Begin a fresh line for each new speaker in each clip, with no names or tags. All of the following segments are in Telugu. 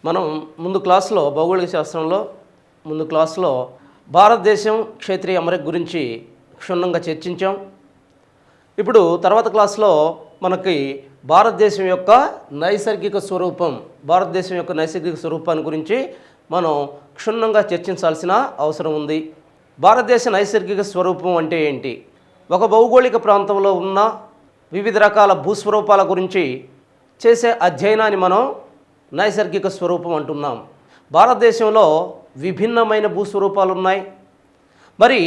మనం ముందు క్లాస్లో భౌగోళిక శాస్త్రంలో భారతదేశం క్షేత్రీయ అమరిక గురించి క్షుణ్ణంగా చర్చించాం. ఇప్పుడు తర్వాత క్లాస్లో మనకి భారతదేశం యొక్క నైసర్గిక స్వరూపాన్ని గురించి మనం క్షుణ్ణంగా చర్చించాల్సిన అవసరం ఉంది. భారతదేశ నైసర్గిక స్వరూపం అంటే ఏంటి? ఒక భౌగోళిక ప్రాంతంలో ఉన్న వివిధ రకాల భూస్వరూపాల గురించి చేసే అధ్యయనాన్ని మనం నైసర్గిక స్వరూపం అంటున్నాం. భారతదేశంలో విభిన్నమైన భూస్వరూపాలు ఉన్నాయి. మరి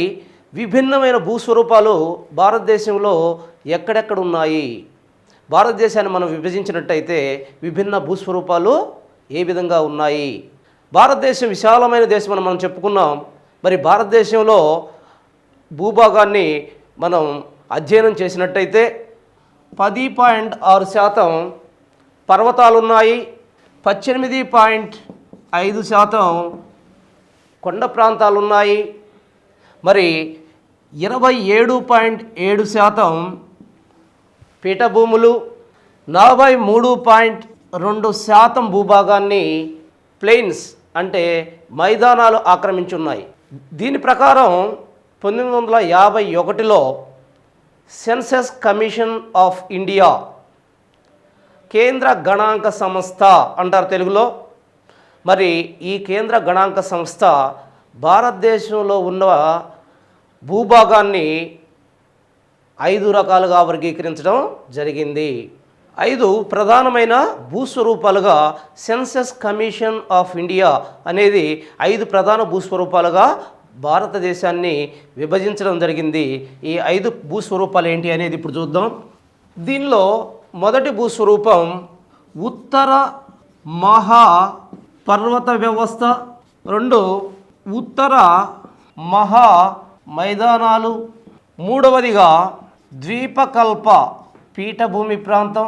విభిన్నమైన భూస్వరూపాలు భారతదేశంలో ఎక్కడెక్కడ ఉన్నాయి? భారతదేశాన్ని మనం విభజించినట్టయితే విభిన్న భూస్వరూపాలు ఏ విధంగా ఉన్నాయి? భారతదేశం విశాలమైన దేశం అని మనం చెప్పుకున్నాం. మరి భారతదేశంలో భూభాగాన్ని మనం అధ్యయనం చేసినట్టయితే 10.6% పర్వతాలున్నాయి, 18.5% కొండ ప్రాంతాలున్నాయి, మరి 27.7% పీఠభూములు, 43.2% భూభాగాన్ని ప్లెయిన్స్ అంటే మైదానాలు ఆక్రమించున్నాయి. దీని ప్రకారం 1951లో సెన్సస్ కమిషన్ ఆఫ్ ఇండియా, కేంద్ర గణాంక సంస్థ అంటారు తెలుగులో. మరి ఈ కేంద్ర గణాంక సంస్థ భారతదేశంలో ఉన్న భూభాగాన్ని 5 రకాలుగా వర్గీకరించడం జరిగింది. 5 ప్రధానమైన భూస్వరూపాలుగా సెన్సస్ కమిషన్ ఆఫ్ ఇండియా అనేది 5 ప్రధాన భూస్వరూపాలుగా భారతదేశాన్ని విభజించడం జరిగింది. ఈ 5 భూస్వరూపాలు ఏంటి అనేది ఇప్పుడు చూద్దాం. దీనిలో మొదటి భూస్వరూపం ఉత్తర మహా పర్వత వ్యవస్థ, 2 ఉత్తర మహా మైదానాలు, 3వదిగా ద్వీపకల్ప పీఠభూమి ప్రాంతం,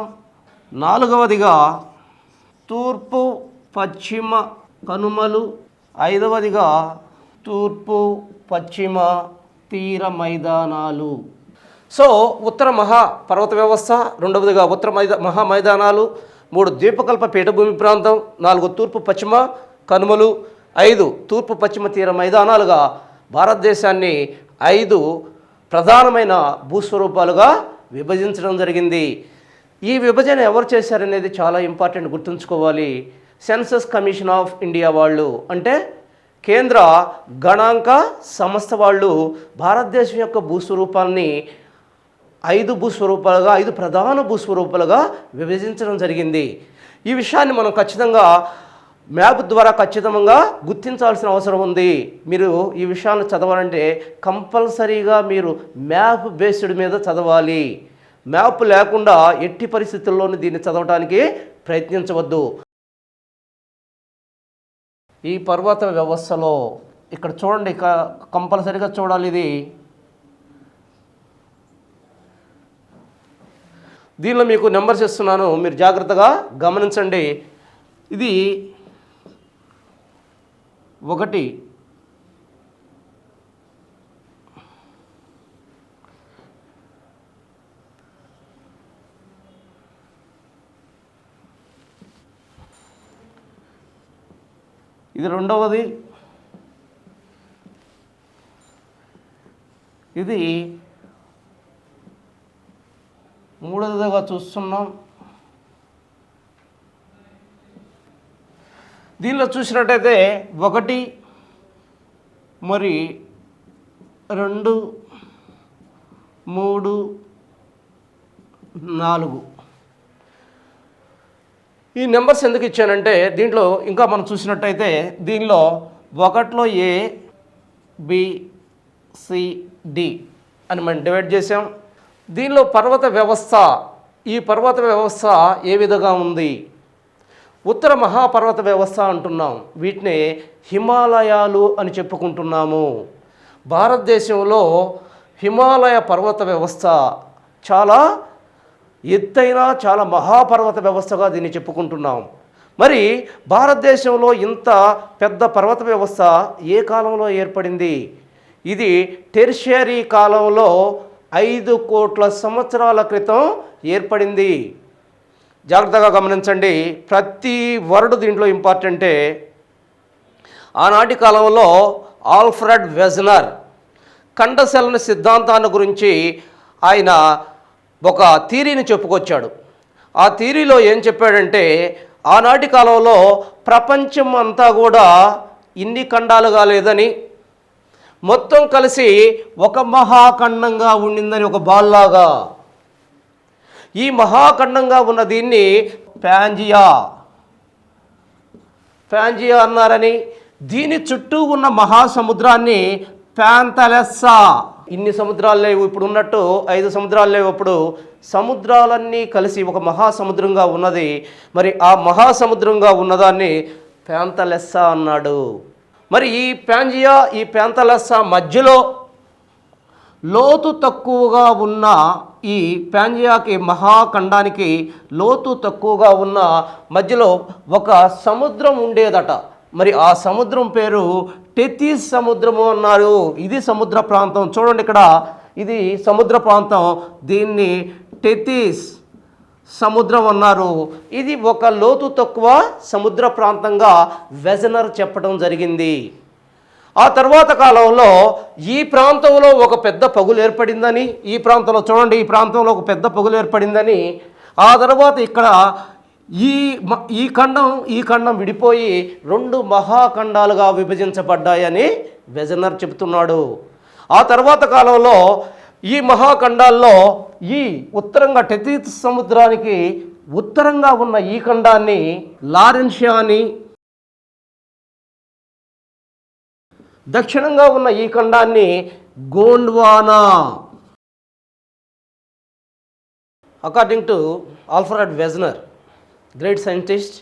4వదిగా తూర్పు పశ్చిమ కనుమలు, 5వదిగా తూర్పు పశ్చిమ తీర మైదానాలు. సో ఉత్తర మహా పర్వత వ్యవస్థ, 2వదిగా ఉత్తర మహా మైదానాలు, 3 ద్వీపకల్ప పీఠభూమి ప్రాంతం, 4 తూర్పు పశ్చిమ కనుమలు, 5 తూర్పు పశ్చిమ తీర మైదానాలుగా భారతదేశాన్ని 5 ప్రధానమైన భూస్వరూపాలుగా విభజించడం జరిగింది. ఈ విభజన ఎవరు చేశారనేది చాలా ఇంపార్టెంట్, గుర్తుంచుకోవాలి. సెన్సస్ కమిషన్ ఆఫ్ ఇండియా వాళ్ళు, అంటే కేంద్ర గణాంక సంస్థ వాళ్ళు భారతదేశం యొక్క భూస్వరూపాన్ని 5 భూస్వరూపాలుగా, 5 ప్రధాన భూస్వరూపాలుగా విభజించడం జరిగింది. ఈ విషయాన్ని మనం ఖచ్చితంగా మ్యాప్ ద్వారా ఖచ్చితంగా గుర్తించాల్సిన అవసరం ఉంది. మీరు ఈ విషయాన్ని చదవాలంటే కంపల్సరీగా మీరు మ్యాప్ బేస్డ్ మీద చదవాలి. మ్యాప్ లేకుండా ఎట్టి పరిస్థితుల్లోనూ దీన్ని చదవడానికి ప్రయత్నించవద్దు. ఈ పర్వత వ్యవస్థలో ఇక్కడ చూడండి, కంపల్సరీగా చూడాలి. ఇది దీనిలో మీకు నెంబర్స్ ఇస్తున్నాను, మీరు జాగ్రత్తగా గమనించండి. ఇది 1, ఇది 2వది, ఇది 3వదిగా చూస్తున్నాం. దీనిలో చూసినట్టయితే 1, మరి 2, 3, 4 ఈ నెంబర్స్ ఎందుకు ఇచ్చానంటే దీంట్లో ఇంకా మనం చూసినట్టయితే దీనిలో 1లో A, B, C, D అని మనం డివైడ్ చేసాం. దీనిలో పర్వత వ్యవస్థ, ఈ పర్వత వ్యవస్థ ఏ విధంగా ఉంది? ఉత్తర మహాపర్వత వ్యవస్థ అంటున్నాం, వీటిని హిమాలయాలు అని చెప్పుకుంటున్నాము. భారతదేశంలో హిమాలయ పర్వత వ్యవస్థ చాలా ఎత్తైన, చాలా మహాపర్వత వ్యవస్థగా దీన్ని చెప్పుకుంటున్నాం. మరి భారతదేశంలో ఇంత పెద్ద పర్వత వ్యవస్థ ఏ కాలంలో ఏర్పడింది? ఇది టెర్షియరీ కాలంలో 5 కోట్ల సంవత్సరాల క్రితం ఏర్పడింది. జాగ్రత్తగా గమనించండి, ప్రతి వర్డ్ దీంట్లో ఇంపార్టెంటే. ఆనాటి కాలంలో ఆల్ఫ్రెడ్ వెజ్నర్ ఖండశలన సిద్ధాంతాన్ని గురించి ఆయన ఒక థీరీని చెప్పుకొచ్చాడు. ఆ థీరీలో ఏం చెప్పాడంటే, ఆనాటి కాలంలో ప్రపంచం అంతా కూడా ఇన్ని ఖండాలుగా లేదని, మొత్తం కలిసి ఒక మహాఖండంగా ఉండిందని, ఒక బాల్లాగా. ఈ మహాఖండంగా ఉన్న దీన్ని ప్యాంజియా అన్నారని, దీని చుట్టూ ఉన్న మహాసముద్రాన్ని ప్యాంతలెస్సా. ఇన్ని సముద్రాలు లేవు, ఇప్పుడు ఉన్నట్టు 5 సముద్రాలు లేవు. అప్పుడు సముద్రాలన్నీ కలిసి ఒక మహాసముద్రంగా ఉన్నది. మరి ఆ మహాసముద్రంగా ఉన్నదాన్ని ప్యాంతలెస్సా అన్నాడు. మరి ఈ ప్యాంజియా, ఈ ప్యాంతలెస్సా మధ్యలో లోతు తక్కువగా ఉన్న, ఈ ప్యాంజియాకి మహాఖండానికి లోతు తక్కువగా ఉన్న మధ్యలో ఒక సముద్రం ఉండేదట. మరి ఆ సముద్రం పేరు టెథిస్ సముద్రము అన్నారు. ఇది సముద్ర ప్రాంతం. చూడండి, ఇక్కడ ఇది సముద్ర ప్రాంతం, దీన్ని టెథిస్ సముద్రం అన్నారు. ఇది ఒక లోతు తక్కువ సముద్ర ప్రాంతంగా వెజనర్ చెప్పడం జరిగింది. ఆ తర్వాత కాలంలో ఈ ప్రాంతంలో ఒక పెద్ద పగులు ఏర్పడిందని, ఈ ప్రాంతంలో చూడండి, ఈ ప్రాంతంలో ఒక పెద్ద పగులు ఏర్పడిందని, ఆ తర్వాత ఇక్కడ ఈ ఖండం విడిపోయి 2 మహాఖండాలుగా విభజించబడ్డాయని వెజనర్ చెబుతున్నాడు. ఆ తర్వాత కాలంలో ఈ మహాఖండాల్లో ఈ ఉత్తరంగా టెథిస్ సముద్రానికి ఉత్తరంగా ఉన్న ఈ ఖండాన్ని లారెన్షియా అని, దక్షిణంగా ఉన్న ఈ ఖండాన్ని Gondwana. According to Alfred Wegener, great scientist,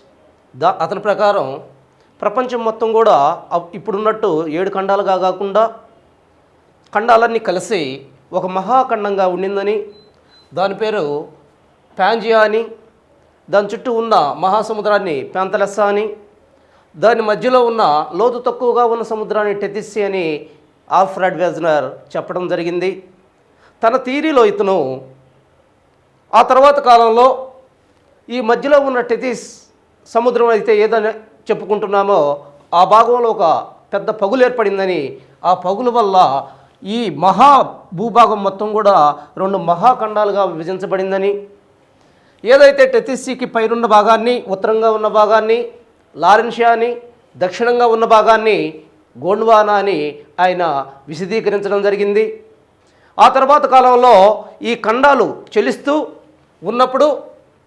అతని ప్రకారం ప్రపంచం మొత్తం కూడా ఇప్పుడున్నట్టు 7 ఖండాలుగా కాకుండా ఖండాలన్నీ కలిసి ఒక మహాఖండంగా ఉండిందని, దాని పేరు ప్యాంజియా అని, దాని చుట్టూ ఉన్న మహాసముద్రాన్ని ప్యాంతలెస్సా అని, దాని మధ్యలో ఉన్న లోతు తక్కువగా ఉన్న సముద్రాన్ని టెథిస్ అని ఆల్ఫ్రెడ్ వెజ్నర్ చెప్పడం జరిగింది తన థియరీలో. ఇతను ఆ తర్వాత కాలంలో ఈ మధ్యలో ఉన్న టెథిస్ సముద్రం అయితే ఏదని చెప్పుకుంటున్నామో, ఆ భాగంలో ఒక పెద్ద పగులు ఏర్పడిందని, ఆ పగులు వల్ల ఈ భూభాగం మొత్తం కూడా 2 మహాఖండాలుగా విభజించబడిందని, ఏదైతే టెథిస్సీకి పైనున్న భాగాన్ని, ఉత్తరంగా ఉన్న భాగాన్ని లారెన్షియా అని, దక్షిణంగా ఉన్న భాగాన్ని గోండ్వానా అని ఆయన విశదీకరించడం జరిగింది. ఆ తర్వాత కాలంలో ఈ ఖండాలు చెలిస్తూ ఉన్నప్పుడు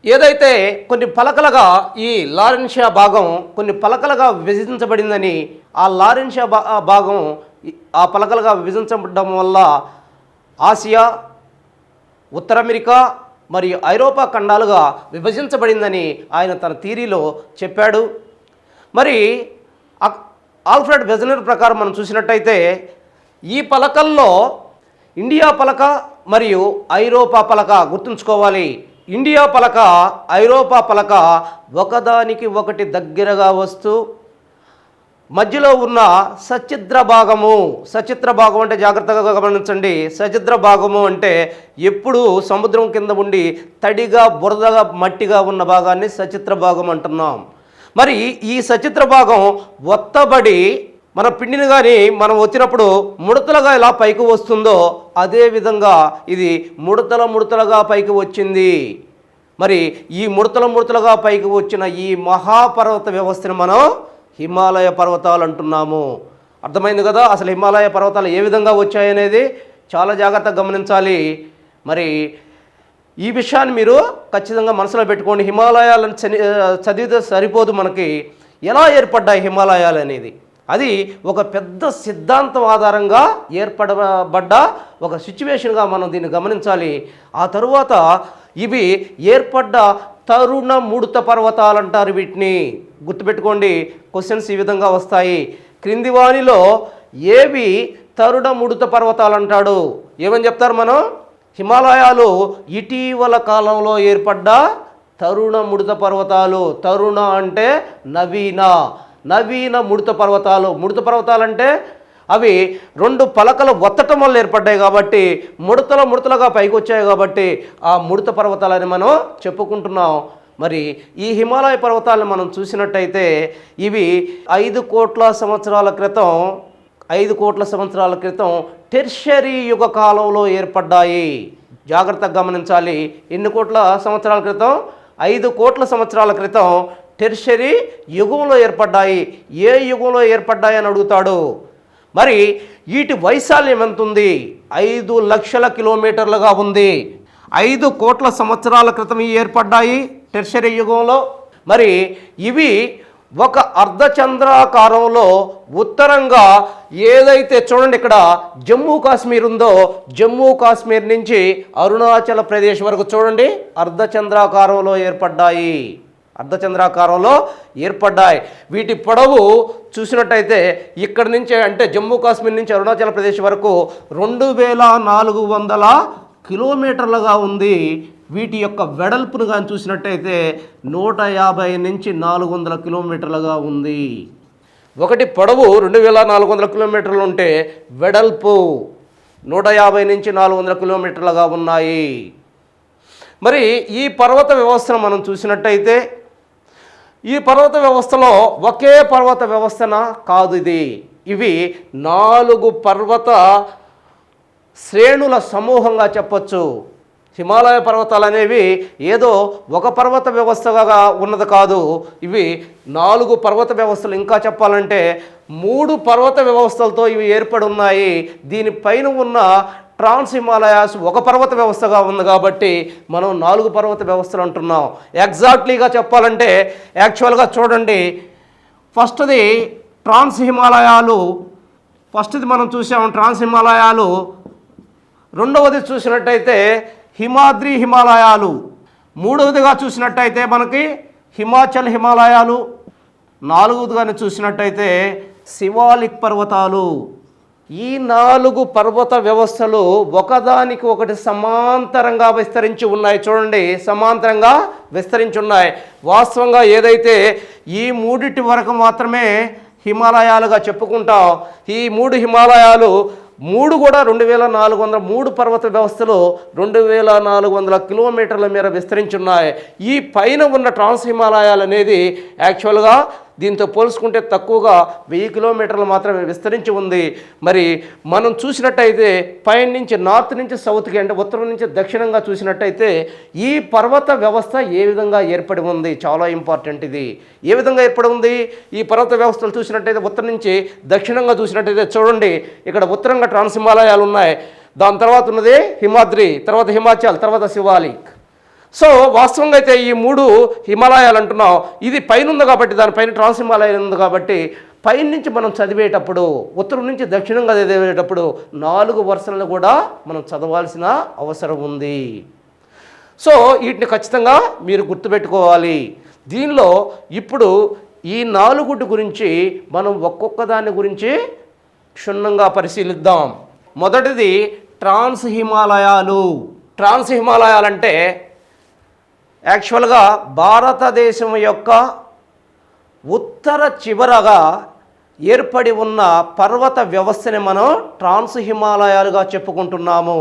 ఏదైతే కొన్ని పలకలుగా ఈ లారెన్షియా భాగం కొన్ని పలకలుగా విభజించబడిందని, ఆ లారెన్షియా భాగం ఆ పలకలుగా విభజించబడడం వల్ల ఆసియా, ఉత్తర అమెరికా మరియు ఐరోపా ఖండాలుగా విభజించబడిందని ఆయన తన థియరీలో చెప్పాడు. మరి ఆల్ఫ్రెడ్ వెజ్నర్ ప్రకారం మనం చూసినట్టయితే ఈ పలకల్లో ఇండియా పలక మరియు ఐరోపా పలక గుర్తుంచుకోవాలి. ఇండియా పలక, ఐరోపా పలక ఒకదానికి ఒకటి దగ్గరగా వస్తూ మధ్యలో ఉన్న సచిత్ర భాగం అంటే జాగ్రత్తగా గమనించండి. సచిత్ర భాగము అంటే ఎప్పుడు సముద్రం కింద ఉండి తడిగా బురదగా మట్టిగా ఉన్న భాగాన్ని సచిత్ర భాగం అంటున్నాం. మరి ఈ సచిత్ర భాగం ఒత్తబడి మన పిండిని కానీ మనం వచ్చినప్పుడు ముడతలుగా ఎలా పైకి వస్తుందో అదే విధంగా ఇది ముడతలుగా పైకి వచ్చింది. మరి ఈ ముడతలుగా పైకి వచ్చిన ఈ మహాపర్వత వ్యవస్థను మనం హిమాలయ పర్వతాలు అంటున్నాము. అర్థమైంది కదా? అసలు హిమాలయ పర్వతాలు ఏ విధంగా వచ్చాయనేది చాలా జాగ్రత్తగా గమనించాలి. మరి ఈ విషయాన్ని మీరు ఖచ్చితంగా మనసులో పెట్టుకోండి. హిమాలయాలను చదివితే సరిపోదు. మనకి ఎలా ఏర్పడ్డాయి హిమాలయాలు అనేది, అది ఒక పెద్ద సిద్ధాంతం ఆధారంగా ఏర్పడబడ్డ ఒక సిచ్యువేషన్గా మనం దీన్ని గమనించాలి. ఆ తరువాత ఇవి ఏర్పడ్డ తరుణ ముడత పర్వతాలు అంటారు. వీటిని గుర్తుపెట్టుకోండి. క్వశ్చన్స్ ఈ విధంగా వస్తాయి. క్రింది వానిలో ఏవి తరుణ ముడత పర్వతాలు అంటాడు? ఏమని చెప్తారు మనం? హిమాలయాలు ఇటీవల కాలంలో ఏర్పడ్డ తరుణ ముడత పర్వతాలు. తరుణ అంటే నవీన ముడత పర్వతాలు. ముడత పర్వతాలు అంటే అవి 2 పలకలు ఒత్తటం వల్ల ఏర్పడ్డాయి కాబట్టి ముడతలుగా పైకి వచ్చాయి కాబట్టి ఆ ముడత పర్వతాలని మనం చెప్పుకుంటున్నాం. మరి ఈ హిమాలయ పర్వతాలను మనం చూసినట్టయితే ఇవి 5 కోట్ల సంవత్సరాల క్రితం టెర్షరీ యుగ కాలంలో ఏర్పడ్డాయి. జాగ్రత్తగా గమనించాలి. ఎన్ని కోట్ల సంవత్సరాల క్రితం? 5 కోట్ల సంవత్సరాల క్రితం టెర్షరీ యుగంలో ఏర్పడ్డాయి. ఏ యుగంలో ఏర్పడ్డాయి అని అడుగుతాడు. మరి వీటి వైశాల్యం ఎంత ఉంది? 5 లక్షల కిలోమీటర్లుగా ఉంది. 5 కోట్ల సంవత్సరాల క్రితం ఏర్పడ్డాయి టెర్షరీ యుగంలో. మరి ఇవి ఒక అర్ధచంద్రాకారంలో ఉత్తరంగా ఏదైతే చూడండి ఇక్కడ జమ్మూ కాశ్మీర్ ఉందో, జమ్మూ కాశ్మీర్ నుంచి అరుణాచల్ ప్రదేశ్ వరకు చూడండి అర్ధచంద్రాకారంలో ఏర్పడ్డాయి. వీటి పొడవు చూసినట్టయితే ఇక్కడి నుంచి అంటే జమ్మూ కాశ్మీర్ నుంచి అరుణాచల్ ప్రదేశ్ వరకు 2400 కిలోమీటర్లుగా ఉంది. వీటి యొక్క వెడల్పును కానీ చూసినట్టయితే 150 నుంచి 400 కిలోమీటర్లుగా ఉంది. ఒకటి పొడవు 2400 కిలోమీటర్లు ఉంటే వెడల్పు 150 నుంచి 400 కిలోమీటర్లుగా ఉన్నాయి. మరి ఈ పర్వత వ్యవస్థను మనం చూసినట్టయితే ఈ పర్వత వ్యవస్థలో ఒకే పర్వత వ్యవస్థన కాదు ఇవి 4 పర్వత శ్రేణుల సమూహంగా చెప్పొచ్చు. హిమాలయ పర్వతాలు అనేవి ఏదో ఒక పర్వత వ్యవస్థగా ఉన్నది కాదు. ఇవి 4 పర్వత వ్యవస్థలు. ఇంకా చెప్పాలంటే 3 పర్వత వ్యవస్థలతో ఇవి ఏర్పడి ఉన్నాయి. దీనిపైన ఉన్న ట్రాన్స్ హిమాలయాస్ ఒక పర్వత వ్యవస్థగా ఉంది కాబట్టి మనం 4 పర్వత వ్యవస్థలు అంటున్నాం. ఎగ్జాక్ట్లీగా చెప్పాలంటే యాక్చువల్గా చూడండి, ఫస్ట్ది ట్రాన్స్ హిమాలయాలు. ఫస్ట్ది మనం చూసాము ట్రాన్స్ హిమాలయాలు. రెండవది చూసినట్టయితే హిమాద్రి హిమాలయాలు. మూడవదిగా చూసినట్టయితే మనకి హిమాచల్ హిమాలయాలు. నాలుగవదిగానే చూసినట్టయితే శివాలిక్ పర్వతాలు. ఈ 4 పర్వత వ్యవస్థలు ఒకదానికి ఒకటి సమాంతరంగా విస్తరించి ఉన్నాయి. చూడండి, సమాంతరంగా విస్తరించి ఉన్నాయి. వాస్తవంగా ఏదైతే ఈ 3 వరకు మాత్రమే హిమాలయాలుగా చెప్పుకుంటాం. ఈ 3 హిమాలయాలు 3 కూడా 2400 3 పర్వత వ్యవస్థలు 2400 కిలోమీటర్ల మేర విస్తరించున్నాయి. ఈ పైన ఉన్న ట్రాన్స్ హిమాలయాలు అనేది యాక్చువల్గా దీంతో పోల్చుకుంటే తక్కువగా 1000 కిలోమీటర్లు మాత్రమే విస్తరించి ఉంది. మరి మనం చూసినట్టయితే పైన నుంచి నార్త్ నుంచి సౌత్కి అంటే ఉత్తరం నుంచి దక్షిణంగా చూసినట్టయితే ఈ పర్వత వ్యవస్థ ఏ విధంగా ఏర్పడి ఉంది, చాలా ఇంపార్టెంట్ ఇది. ఏ విధంగా ఏర్పడి ఉంది ఈ పర్వత వ్యవస్థలు చూసినట్టయితే ఉత్తరం నుంచి దక్షిణంగా చూసినట్టయితే చూడండి, ఇక్కడ ఉత్తరంగా ట్రాన్స్ హిమాలయాలు ఉన్నాయి. దాని తర్వాత ఉన్నది హిమాద్రి, తర్వాత హిమాచల్, తర్వాత శివాలిక్. సో వాస్తవంగా అయితే ఈ 3 హిమాలయాలు అంటున్నాం. ఇది పైన ఉంది కాబట్టి దానిపైన ట్రాన్స్ హిమాలయాలు ఉంది కాబట్టి పైన నుంచి మనం చదివేటప్పుడు ఉత్తరం నుంచి దక్షిణంగా చదివేటప్పుడు 4 వరుసలను కూడా మనం చదవాల్సిన అవసరం ఉంది. సో వీటిని ఖచ్చితంగా మీరు గుర్తుపెట్టుకోవాలి. దీనిలో ఇప్పుడు ఈ 4 గురించి మనం ఒక్కొక్క దాని గురించి క్షుణ్ణంగా పరిశీలిద్దాం. మొదటిది ట్రాన్స్ హిమాలయాలు. ట్రాన్స్ హిమాలయాలు అంటే యాక్చువల్గా భారతదేశం యొక్క ఉత్తర చివరగా ఏర్పడి ఉన్న పర్వత వ్యవస్థని మనం ట్రాన్స్ హిమాలయాలుగా చెప్పుకుంటున్నాము.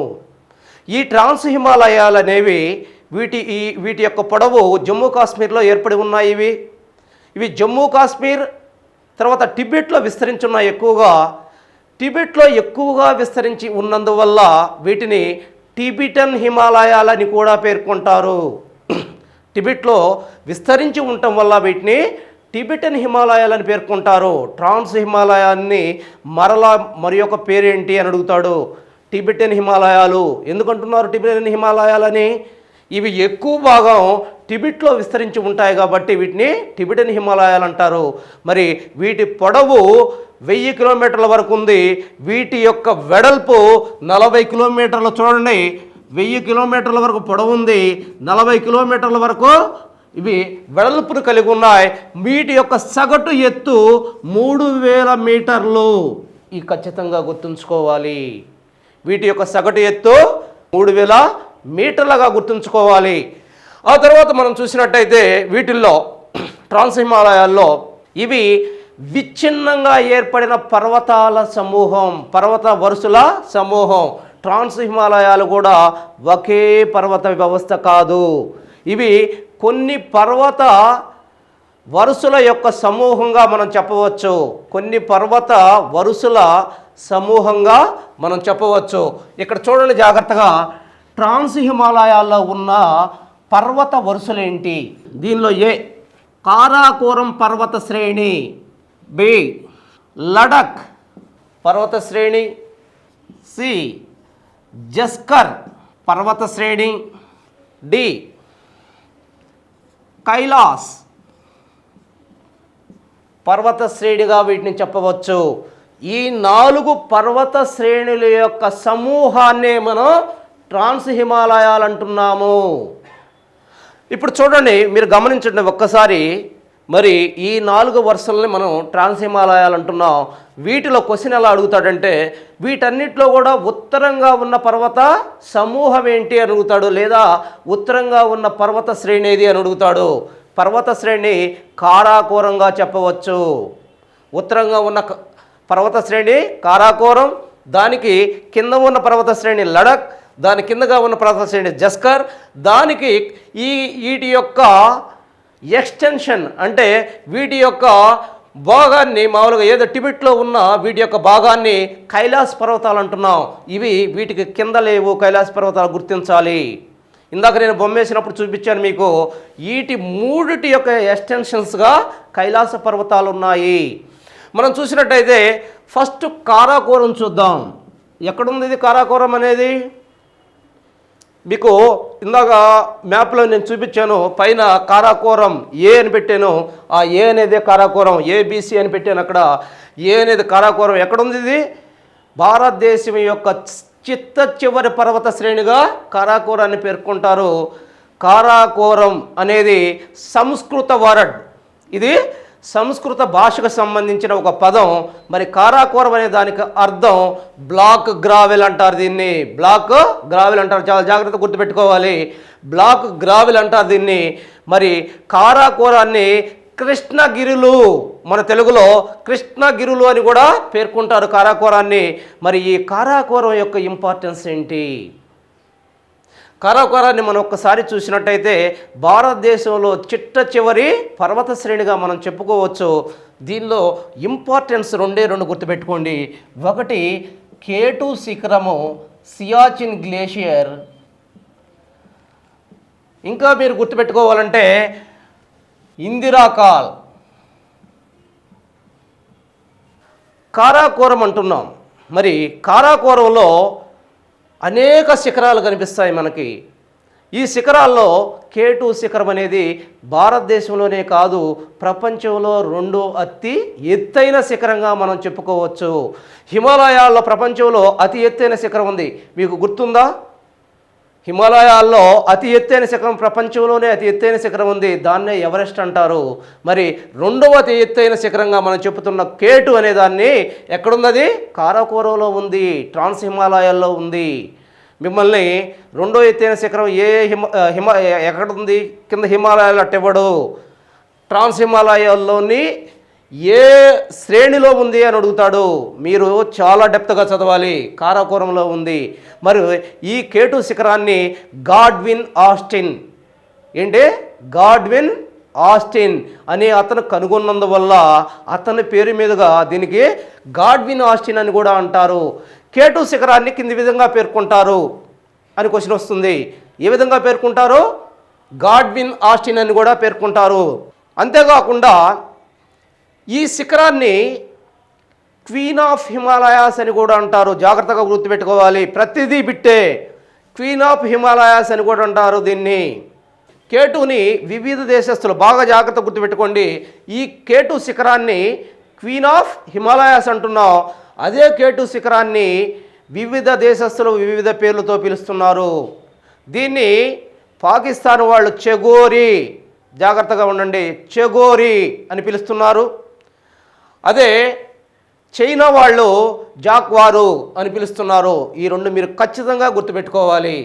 ఈ ట్రాన్స్ హిమాలయాలు అనేవి వీటి యొక్క పొడవు జమ్మూ కాశ్మీర్లో ఏర్పడి ఉన్నాయి. ఇవి జమ్మూ కాశ్మీర్ తర్వాత టిబెట్లో విస్తరించున్నాయి. టిబెట్లో ఎక్కువగా విస్తరించి ఉన్నందువల్ల వీటిని టిబెటన్ హిమాలయాలని కూడా పేర్కొంటారు. టిబెట్లో విస్తరించి ఉండటం వల్ల వీటిని టిబెటన్ హిమాలయాలని పేర్కొంటారు. ట్రాన్స్ హిమాలయాన్ని మరి ఒక పేరేంటి అని అడుగుతాడు. టిబెటన్ హిమాలయాలు ఎందుకంటున్నారు టిబెటన్ హిమాలయాలని? ఇవి ఎక్కువ భాగం టిబెట్లో విస్తరించి ఉంటాయి కాబట్టి వీటిని టిబెటన్ హిమాలయాలు అంటారు. మరి వీటి పొడవు 1000 కిలోమీటర్ల వరకు ఉంది. వీటి యొక్క వెడల్పు 40 కిలోమీటర్లు. చూడండి, 1000 కిలోమీటర్ల వరకు పొడవు ఉంది, 40 కిలోమీటర్ల వరకు ఇవి వెడల్పును కలిగి ఉన్నాయి. వీటి యొక్క సగటు ఎత్తు 3000 మీటర్లు. ఈ ఖచ్చితంగా గుర్తుంచుకోవాలి. వీటి యొక్క సగటు ఎత్తు 3000 మీటర్లుగా గుర్తుంచుకోవాలి. ఆ తర్వాత మనం చూసినట్టయితే వీటిల్లో ట్రాన్స్ హిమాలయాల్లో ఇవి విచ్ఛిన్నంగా ఏర్పడిన పర్వతాల సమూహం, పర్వత వరుసల సమూహం. ట్రాన్స్ హిమాలయాలు కూడా ఒకే పర్వత వ్యవస్థ కాదు. ఇవి కొన్ని పర్వత వరుసల యొక్క సమూహంగా మనం చెప్పవచ్చు. కొన్ని పర్వత వరుసల సమూహంగా మనం చెప్పవచ్చు. ఇక్కడ చూడండి జాగ్రత్తగా, ట్రాన్స్ హిమాలయాల్లో ఉన్న పర్వత వరుసలేంటి? దీనిలో ఏ కారాకోరం పర్వత శ్రేణి, బి లడక్ పర్వత శ్రేణి, సి జస్కర్ పర్వత శ్రేణి, డి కైలాస్ పర్వత శ్రేణిగా వీటిని చెప్పవచ్చు. ఈ 4 పర్వత శ్రేణుల యొక్క సమూహాన్నే మనం ట్రాన్స్ హిమాలయాలు అంటున్నాము. ఇప్పుడు చూడండి, మీరు గమనించండి ఒక్కసారి. మరి ఈ 4 వరుసలని మనం ట్రాన్స్ హిమాలయాలు అంటున్నాం. వీటిలో క్వశ్చన్ ఎలా అడుగుతాడంటే, వీటన్నిటిలో కూడా ఉత్తరంగా ఉన్న పర్వత సమూహం ఏంటి అని అడుగుతాడు, లేదా ఉత్తరంగా ఉన్న పర్వత శ్రేణి ఏది అని అడుగుతాడు. పర్వత శ్రేణి కారాకోరంగా చెప్పవచ్చు. ఉత్తరంగా ఉన్న పర్వత శ్రేణి కారాకోరం, దానికి కింద ఉన్న పర్వత శ్రేణి లడక్, దాని కిందగా ఉన్న పర్వత శ్రేణి జస్కర్, దానికి వీటి యొక్క ఎక్స్టెన్షన్ అంటే వీటి యొక్క భాగాన్ని మామూలుగా ఏదో టిబెట్లో ఉన్న వీటి యొక్క భాగాన్ని కైలాస్ పర్వతాలు అంటున్నాం. ఇవి వీటికి కింద లేవు, కైలాస్ పర్వతాలు గుర్తించాలి. ఇందాక నేను బొమ్మేసినప్పుడు చూపించాను మీకు. వీటి 3 యొక్క ఎక్స్టెన్షన్స్గా కైలాస పర్వతాలు ఉన్నాయి. మనం చూసినట్టయితే ఫస్ట్ కారాకోరం చూద్దాం. ఎక్కడుంది ఇది కారాకోరం అనేది? మీకు ఇందాక మ్యాప్లో నేను చూపించాను. పైన కారాకోరం ఏ అని పెట్టాను. ఆ ఏ అనేది కారాకోరం, ఏబిసి అని పెట్టాను. అక్కడ ఏ అనేది కారాకోరం. ఎక్కడుంది ఇది? భారతదేశం యొక్క చిత్త చివరి పర్వత శ్రేణిగా కారాకోరాన్ని పేర్కొంటారు. కారాకోరం అనేది సంస్కృత వర్డ్, ఇది సంస్కృత భాషకు సంబంధించిన ఒక పదం. మరి కారాకోరం అనే దానికి అర్థం బ్లాక్ గ్రావెల్ అంటారు. దీన్ని బ్లాక్ గ్రావెల్ అంటారు. చాలా జాగ్రత్త గుర్తుపెట్టుకోవాలి. బ్లాక్ గ్రావెల్ అంటారు దీన్ని. మరి కారాకోరాన్ని కృష్ణగిరులు, మన తెలుగులో కృష్ణగిరులు అని కూడా పేర్కొంటారు కారాకోరాన్ని. మరి ఈ కారాకోరం యొక్క ఇంపార్టెన్స్ ఏంటి? కారాకోరాన్ని మనం ఒక్కసారి చూసినట్టయితే భారతదేశంలో చిట్ట చివరి పర్వత శ్రేణిగా మనం చెప్పుకోవచ్చు. దీనిలో ఇంపార్టెన్స్ 2 గుర్తుపెట్టుకోండి. ఒకటి K2 శిఖరము, సియాచిన్ గ్లేషియర్. ఇంకా మీరు గుర్తుపెట్టుకోవాలంటే ఇందిరాకాల్. కారాకోరం అంటున్నాం. మరి కారాకోరంలో అనేక శిఖరాలు కనిపిస్తాయి మనకి. ఈ శిఖరాల్లో K2 శిఖరం అనేది భారతదేశంలోనే కాదు, ప్రపంచంలో 2వ అతి ఎత్తైన శిఖరంగా మనం చెప్పుకోవచ్చు. హిమాలయాల్లో ప్రపంచంలో అతి ఎత్తైన శిఖరం ఉంది, మీకు గుర్తుందా? హిమాలయాల్లో అతి ఎత్తైన శిఖరం, ప్రపంచంలోనే అతి ఎత్తైన శిఖరం ఉంది, దాన్నే ఎవరెస్ట్ అంటారు. మరి 2వ అతి ఎత్తైన శిఖరంగా మనం చెప్పుతున్న K2 అనే దాన్ని ఎక్కడున్నది? కారాకోరంలో ఉంది, ట్రాన్స్ హిమాలయాల్లో ఉంది. మిమ్మల్ని 2వ ఎత్తైన శిఖరం ఎక్కడుంది? కింద హిమాలయాలు అట్టెవ్వడు. ట్రాన్స్ హిమాలయాల్లోని ఏ శ్రేణిలో ఉంది అని అడుగుతాడు. మీరు చాలా డెప్త్గా చదవాలి. కారాకోరంలో ఉంది. మరి ఈ K2 శిఖరాన్ని గాడ్విన్ ఆస్టిన్, ఏంటి గాడ్విన్ ఆస్టిన్ అని అతను కనుగొన్నందువల్ల అతని పేరు మీదుగా దీనికి గాడ్విన్ ఆస్టిన్ అని కూడా అంటారు. K2 శిఖరాన్ని కింది విధంగా పేర్కొంటారు అని క్వశ్చన్ వస్తుంది. ఏ విధంగా పేర్కొంటారు? గాడ్విన్ ఆస్టిన్ అని కూడా పేర్కొంటారు. అంతేకాకుండా ఈ శిఖరాన్ని క్వీన్ ఆఫ్ హిమాలయాస్ అని కూడా అంటారు. జాగ్రత్తగా గుర్తుపెట్టుకోవాలి, ప్రతిదీ బిట్టే. క్వీన్ ఆఫ్ హిమాలయాస్ అని కూడా అంటారు దీన్ని. K2ని వివిధ దేశస్తులు, బాగా జాగ్రత్త గుర్తుపెట్టుకోండి, ఈ K2 శిఖరాన్ని క్వీన్ ఆఫ్ హిమాలయాస్ అంటున్నాం. అదే K2 శిఖరాన్ని వివిధ దేశస్తులు వివిధ పేర్లతో పిలుస్తున్నారు. దీన్ని పాకిస్తాన్ వాళ్ళు చెగోరి, జాగ్రత్తగా ఉండండి, చెగోరి అని పిలుస్తున్నారు. అదే చైనా వాళ్ళు జాక్వారు అని పిలుస్తున్నారు. ఈ 2 మీరు ఖచ్చితంగా గుర్తుపెట్టుకోవాలి.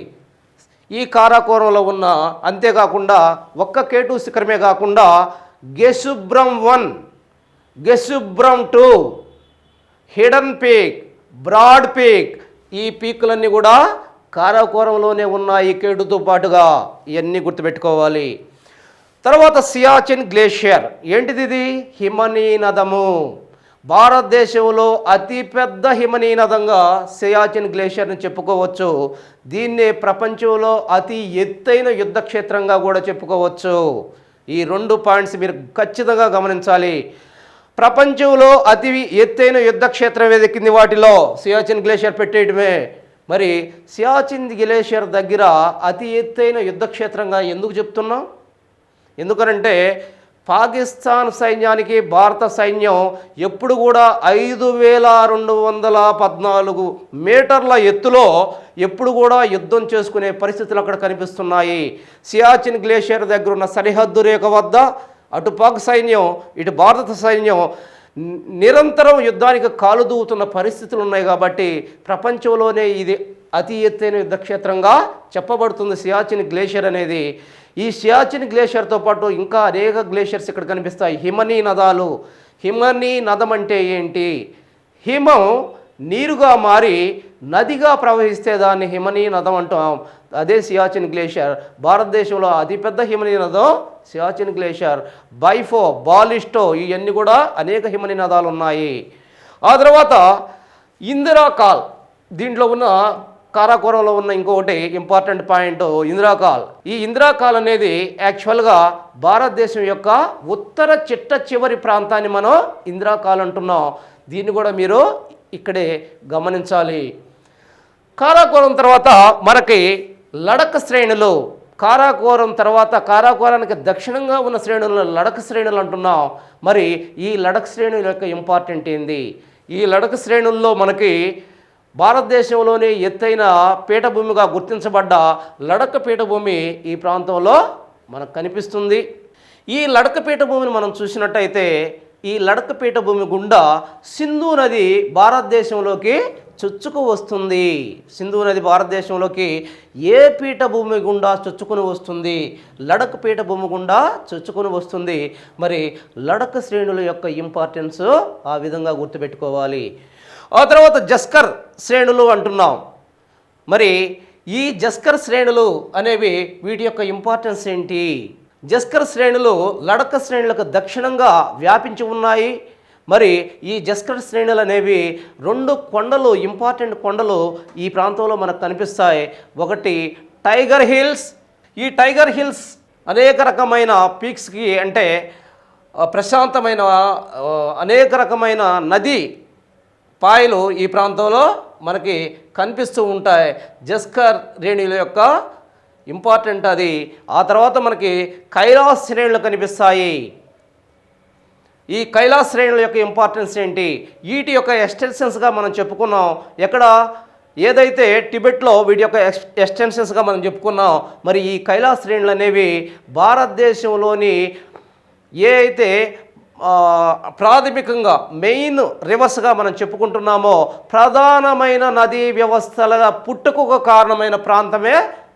ఈ కారాకోరంలో ఉన్న, అంతేకాకుండా ఒక్క K2 శిఖరమే కాకుండా గెసుబ్రమ్ 1, గెసుబ్రమ్ 2, హిడెన్ పీక్, బ్రాడ్ పీక్, ఈ పీకులన్నీ కూడా కారాకోరంలోనే ఉన్నాయి K2తో పాటుగా. ఇవన్నీ గుర్తుపెట్టుకోవాలి. తర్వాత సియాచిన్ గ్లేషియర్ ఏంటిది? ఇది హిమనీనదము. భారతదేశంలో అతిపెద్ద హిమనీనదంగా సియాచిన్ గ్లేషియర్ని చెప్పుకోవచ్చు. దీన్నే ప్రపంచంలో అతి ఎత్తైన యుద్ధ క్షేత్రంగా కూడా చెప్పుకోవచ్చు. ఈ 2 పాయింట్స్ మీరు ఖచ్చితంగా గమనించాలి. ప్రపంచంలో అతి ఎత్తైన యుద్ధ క్షేత్రం ఏదెక్కింది వాటిలో సియాచిన్ గ్లేషియర్ పెట్టేయడమే. మరి సియాచిన్ గ్లేషియర్ దగ్గర అతి ఎత్తైన యుద్ధ క్షేత్రంగా ఎందుకు చెప్తున్నాం? ఎందుకనంటే పాకిస్తాన్ సైన్యానికి భారత సైన్యం ఎప్పుడు కూడా 5214 మీటర్ల ఎత్తులో ఎప్పుడు కూడా యుద్ధం చేసుకునే పరిస్థితులు అక్కడ కనిపిస్తున్నాయి. సియాచిన్ గ్లేషియర్ దగ్గర ఉన్న సరిహద్దు రేఖ వద్ద అటు పాక్ సైన్యం ఇటు భారత సైన్యం నిరంతరం యుద్ధానికి కాలు దూవుతున్న పరిస్థితులు ఉన్నాయి. కాబట్టి ప్రపంచంలోనే ఇది అతి ఎత్తైన యుద్ధక్షేత్రంగా చెప్పబడుతుంది సియాచిన్ గ్లేషియర్ అనేది. ఈ సియాచిన్ గ్లేషియర్తో పాటు ఇంకా అనేక గ్లేషియర్స్ ఇక్కడ కనిపిస్తాయి. హిమనీ నదాలు. హిమనీ నదం అంటే ఏంటి? హిమం నీరుగా మారి నదిగా ప్రవహిస్తే దాన్ని హిమనీ నదం అంటాం. అదే సియాచిన్ గ్లేషియర్. భారతదేశంలో అతిపెద్ద హిమనీ నదం సియాచిన్ గ్లేషియర్. బైఫో, బాలిస్టో ఇవన్నీ కూడా అనేక హిమనీ నదాలు ఉన్నాయి. ఆ తర్వాత ఇందిరాకాల్. దీంట్లో ఉన్న కారాకోరంలో ఉన్న ఇంకొకటి ఇంపార్టెంట్ పాయింట్ ఇందిరాకాల్. ఈ ఇందిరాకాల్ అనేది యాక్చువల్గా భారతదేశం యొక్క ఉత్తర చిట్ట చివరి ప్రాంతాన్ని మనం ఇందిరాకాల్ అంటున్నాం. దీన్ని కూడా మీరు ఇక్కడే గమనించాలి. కారాకోరం తర్వాత మనకి లడఖ్ శ్రేణులు. కారాకోరం తర్వాత కారాకోరానికి దక్షిణంగా ఉన్న శ్రేణులను లడఖ్ శ్రేణులు అంటున్నాం. మరి ఈ లడఖ్ శ్రేణుల యొక్క ఇంపార్టెంట్ ఏంది? ఈ లడఖ్ శ్రేణుల్లో మనకి భారతదేశంలోని ఎత్తైన పీఠభూమిగా గుర్తించబడ్డ లడఖ్ పీఠభూమి ఈ ప్రాంతంలో మనకు కనిపిస్తుంది. ఈ లడఖ్ పీఠభూమిని మనం చూసినట్టయితే ఈ లడఖ్ పీఠభూమి గుండా సింధు నది భారతదేశంలోకి చొచ్చుకు వస్తుంది. సింధు నది భారతదేశంలోకి ఏ పీఠభూమి గుండా చొచ్చుకుని వస్తుంది? లడఖ్ పీఠభూమి గుండా చొచ్చుకుని వస్తుంది. మరి లడఖ్ శ్రేణుల యొక్క ఇంపార్టెన్స్ ఆ విధంగా గుర్తుపెట్టుకోవాలి. ఆ తర్వాత జస్కర్ శ్రేణులు అంటున్నాం. మరి ఈ జస్కర్ శ్రేణులు అనేవి వీటి యొక్క ఇంపార్టెన్స్ ఏంటి? జస్కర్ శ్రేణులు లడఖ్ శ్రేణులకు దక్షిణంగా వ్యాపించి ఉన్నాయి. మరి ఈ జస్కర్ శ్రేణులు అనేవి 2 కొండలు, ఇంపార్టెంట్ కొండలు ఈ ప్రాంతంలో మనకు కనిపిస్తాయి. ఒకటి టైగర్ హిల్స్. ఈ టైగర్ హిల్స్ అనేక రకమైన పీక్స్కి అంటే ప్రశాంతమైన అనేక రకమైన నది పాయలు ఈ ప్రాంతంలో మనకి కనిపిస్తూ ఉంటాయి. జస్కర్ శ్రేణుల యొక్క ఇంపార్టెంట్ అది. ఆ తర్వాత మనకి కైలాస్ శ్రేణులు కనిపిస్తాయి. ఈ కైలాస్ శ్రేణుల యొక్క ఇంపార్టెన్స్ ఏంటి? వీటి యొక్క ఎక్స్టెన్షన్స్గా మనం చెప్పుకున్నాం. ఎక్కడ ఏదైతే టిబెట్లో వీటి యొక్క ఎక్స్టెన్షన్స్గా మనం చెప్పుకున్నాం. మరి ఈ కైలాస్ శ్రేణులు అనేవి భారతదేశంలోని ఏ అయితే ప్రాథమికంగా మెయిన్ రివర్స్గా మనం చెప్పుకుంటున్నామో ప్రధానమైన నదీ వ్యవస్థల పుట్టుకు కారణమైన ప్రాంతమే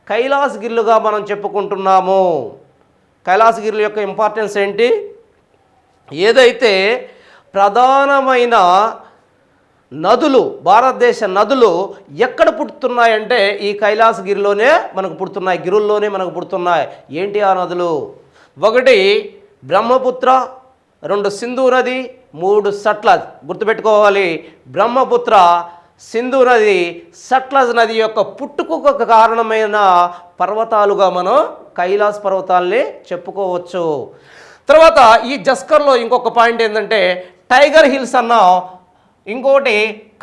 కైలాస్ గిర్లుగా మనం చెప్పుకుంటున్నాము. కైలాస్ గిర్ల యొక్క ఇంపార్టెన్స్ ఏంటి? ఏదైతే ప్రధానమైన నదులు, భారతదేశ నదులు ఎక్కడ పుడుతున్నాయంటే ఈ కైలాస్ గిరిలోనే మనకు పుడుతున్నాయి, గిరుల్లోనే మనకు పుడుతున్నాయి. ఏంటి ఆ నదులు? 1 బ్రహ్మపుత్ర, 2 సింధు నది, 3 సట్లజ్. గుర్తుపెట్టుకోవాలి. బ్రహ్మపుత్ర, సింధు నది, సట్లజ్ నది యొక్క పుట్టుకు కారణమైన పర్వతాలుగా మనం కైలాస్ పర్వతాలని చెప్పుకోవచ్చు. తర్వాత ఈ జస్కర్లో ఇంకొక పాయింట్ ఏంటంటే టైగర్ హిల్స్ అన్నాం. ఇంకోటి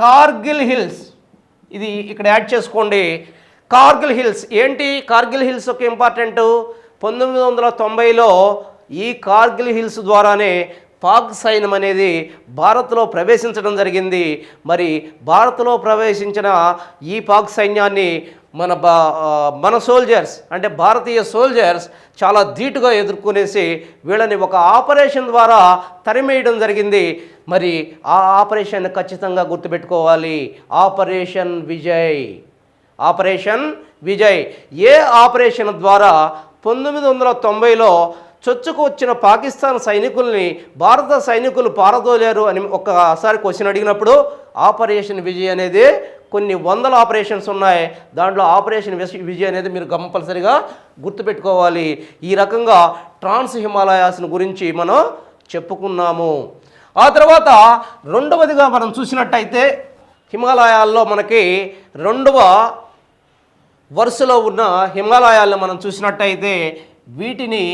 కార్గిల్ హిల్స్. ఇది ఇక్కడ యాడ్ చేసుకోండి. కార్గిల్ హిల్స్ ఏంటి? కార్గిల్ హిల్స్ ఒక ఇంపార్టెంట్. 1990లో ఈ కార్గిల్ హిల్స్ ద్వారానే పాక్ సైన్యం అనేది భారత్లో ప్రవేశించడం జరిగింది. మరి భారత్లో ప్రవేశించిన ఈ పాక్ సైన్యాన్ని మన సోల్జర్స్ అంటే భారతీయ సోల్జర్స్ చాలా ధీటుగా ఎదుర్కొనేసి వీళ్ళని ఒక ఆపరేషన్ ద్వారా తరిమేయడం జరిగింది. మరి ఆ ఆపరేషన్ ఖచ్చితంగా గుర్తుపెట్టుకోవాలి. ఆపరేషన్ విజయ్. ఆపరేషన్ విజయ్. ఏ ఆపరేషన్ ద్వారా 1990లో చొచ్చుకు వచ్చిన పాకిస్తాన్ సైనికుల్ని భారత సైనికులు పారదోలారు అని ఒక్కసారి క్వశ్చన్ అడిగినప్పుడు ఆపరేషన్ విజయ్ అనేది కొన్ని వందల ఆపరేషన్స్ ఉన్నాయి. దాంట్లో ఆపరేషన్ విజయ్ అనేది మీరు కంపల్సరీగా గుర్తుపెట్టుకోవాలి. ఈ రకంగా ట్రాన్స్ హిమాలయాస్ని గురించి మనం చెప్పుకున్నాము. ఆ తర్వాత రెండవదిగా మనం చూసినట్టయితే హిమాలయాల్లో మనకి రెండవ వరుసలో ఉన్న హిమాలయాలను మనం చూసినట్టయితే వీటిని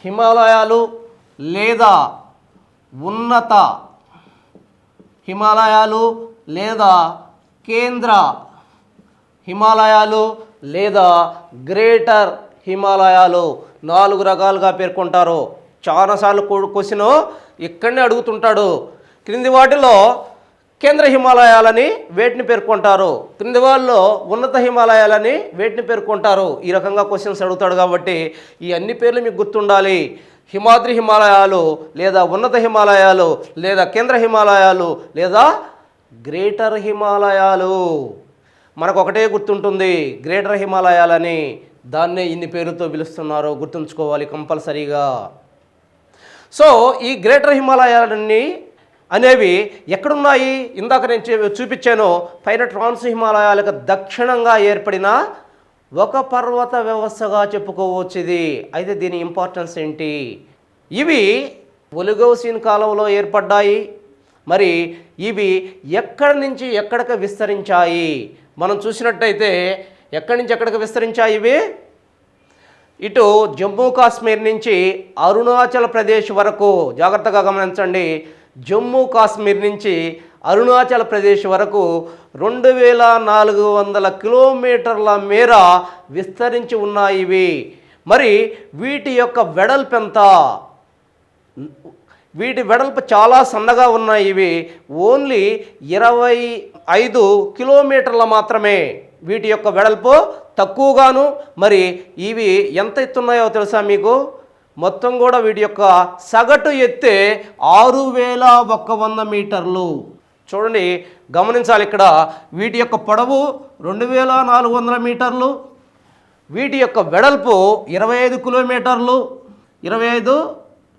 హిమాలయాలు లేదా ఉన్నత హిమాలయాలు లేదా కేంద్ర హిమాలయాలు లేదా గ్రేటర్ హిమాలయాలు 4 రకాలుగా పేర్కొంటారు. చాలాసార్లు క్వశ్చన్ ఇక్కడనే అడుగుతుంటాడు. క్రింది వాటిలో కేంద్ర హిమాలయాలని వేటిని పేర్కొంటారు, క్రింది వాళ్ళలో ఉన్నత హిమాలయాలని వేటిని పేర్కొంటారు. ఈ రకంగా క్వశ్చన్స్ అడుగుతాడు. కాబట్టి ఈ అన్ని పేర్లు మీకు గుర్తుండాలి. హిమాద్రి హిమాలయాలు లేదా ఉన్నత హిమాలయాలు లేదా కేంద్ర హిమాలయాలు లేదా గ్రేటర్ హిమాలయాలు. మనకు ఒకటే గుర్తుంటుంది, గ్రేటర్ హిమాలయాలని. దాన్నే ఇన్ని పేరుతో పిలుస్తున్నారు, గుర్తుంచుకోవాలి కంపల్సరీగా. సో ఈ గ్రేటర్ హిమాలయాలన్నీ అనేవి ఎక్కడున్నాయి? ఇందాక నేను చూపించాను, పైన ట్రాన్స్ హిమాలయాలకు దక్షిణంగా ఏర్పడిన ఒక పర్వత వ్యవస్థగా చెప్పుకోవచ్చు ఇది. అయితే దీని ఇంపార్టెన్స్ ఏంటి? ఇవి ఒలిగోసీన్ కాలంలో ఏర్పడ్డాయి. మరి ఇవి ఎక్కడి నుంచి ఎక్కడికి విస్తరించాయి? మనం చూసినట్టయితే ఎక్కడి నుంచి ఎక్కడికి విస్తరించాయి ఇవి? ఇటు జమ్మూ కాశ్మీర్ నుంచి అరుణాచల్ ప్రదేశ్ వరకు. జాగ్రత్తగా గమనించండి, జమ్మూ కాశ్మీర్ నుంచి అరుణాచల్ ప్రదేశ్ వరకు 2400 కిలోమీటర్ల మేర విస్తరించి ఉన్నాయి ఇవి. మరి వీటి యొక్క వెడల్పు ఎంత? వీటి వెడల్పు చాలా సన్నగా ఉన్నాయి. ఇవి ఓన్లీ 25 కిలోమీటర్ల మాత్రమే వీటి యొక్క వెడల్పు, తక్కువగాను. మరి ఇవి ఎంత ఎత్తున్నాయో తెలుసా మీకు? మొత్తం కూడా వీటి యొక్క సగటు ఎత్తే 6100 మీటర్లు. చూడండి, గమనించాలి ఇక్కడ. వీటి యొక్క పొడవు 2400 మీటర్లు, వీటి యొక్క వెడల్పు 25 కిలోమీటర్లు, 25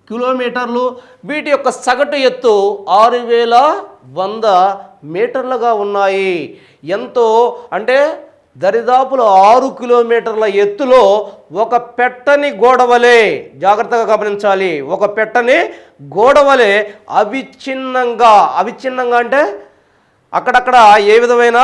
కిలోమీటర్లు. వీటి యొక్క సగటు ఎత్తు 6100 మీటర్లుగా ఉన్నాయి. ఎంతో అంటే దరిదాపులో 6 కిలోమీటర్ల ఎత్తులో ఒక పెట్టని గోడవలే, జాగ్రత్తగా గమనించాలి, ఒక పెట్టని గోడవలే అవిచ్ఛిన్నంగా అంటే అక్కడక్కడ ఏ విధమైన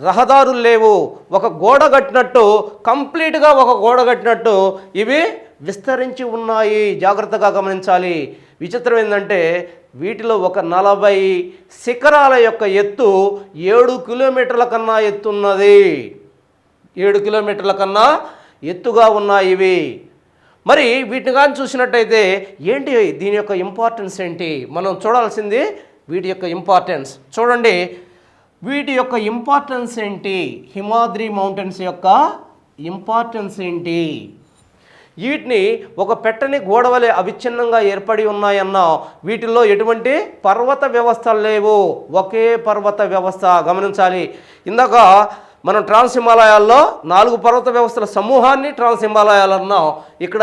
రహదారులు లేవు, ఒక గోడ కట్టినట్టు, కంప్లీట్గా ఒక గోడ కట్టినట్టు ఇవి విస్తరించి ఉన్నాయి. జాగ్రత్తగా గమనించాలి. విచిత్రం ఏంటంటే వీటిలో ఒక 40 శిఖరాల యొక్క ఎత్తు 7 కిలోమీటర్ల కన్నా ఎత్తున్నది. 7 కిలోమీటర్ల కన్నా ఎత్తుగా ఉన్నాయి ఇవి. మరి వీటిని కానీ చూసినట్టయితే ఏంటి దీని యొక్క ఇంపార్టెన్స్ ఏంటి? మనం చూడాల్సింది వీటి యొక్క ఇంపార్టెన్స్. చూడండి, వీటి యొక్క ఇంపార్టెన్స్ ఏంటి? హిమాద్రి మౌంటైన్స్ యొక్క ఇంపార్టెన్స్ ఏంటి? వీటిని ఒక పెట్టని గోడవలే అవిచ్ఛిన్నంగా ఏర్పడి ఉన్నాయన్న వీటిల్లో ఎటువంటి పర్వత వ్యవస్థలు లేవు, ఒకే పర్వత వ్యవస్థ. గమనించాలి, ఇందాక మనం ట్రాన్స్ హిమాలయాల్లో 4 పర్వత వ్యవస్థల సమూహాన్ని ట్రాన్స్ హిమాలయాలు అన్నాం. ఇక్కడ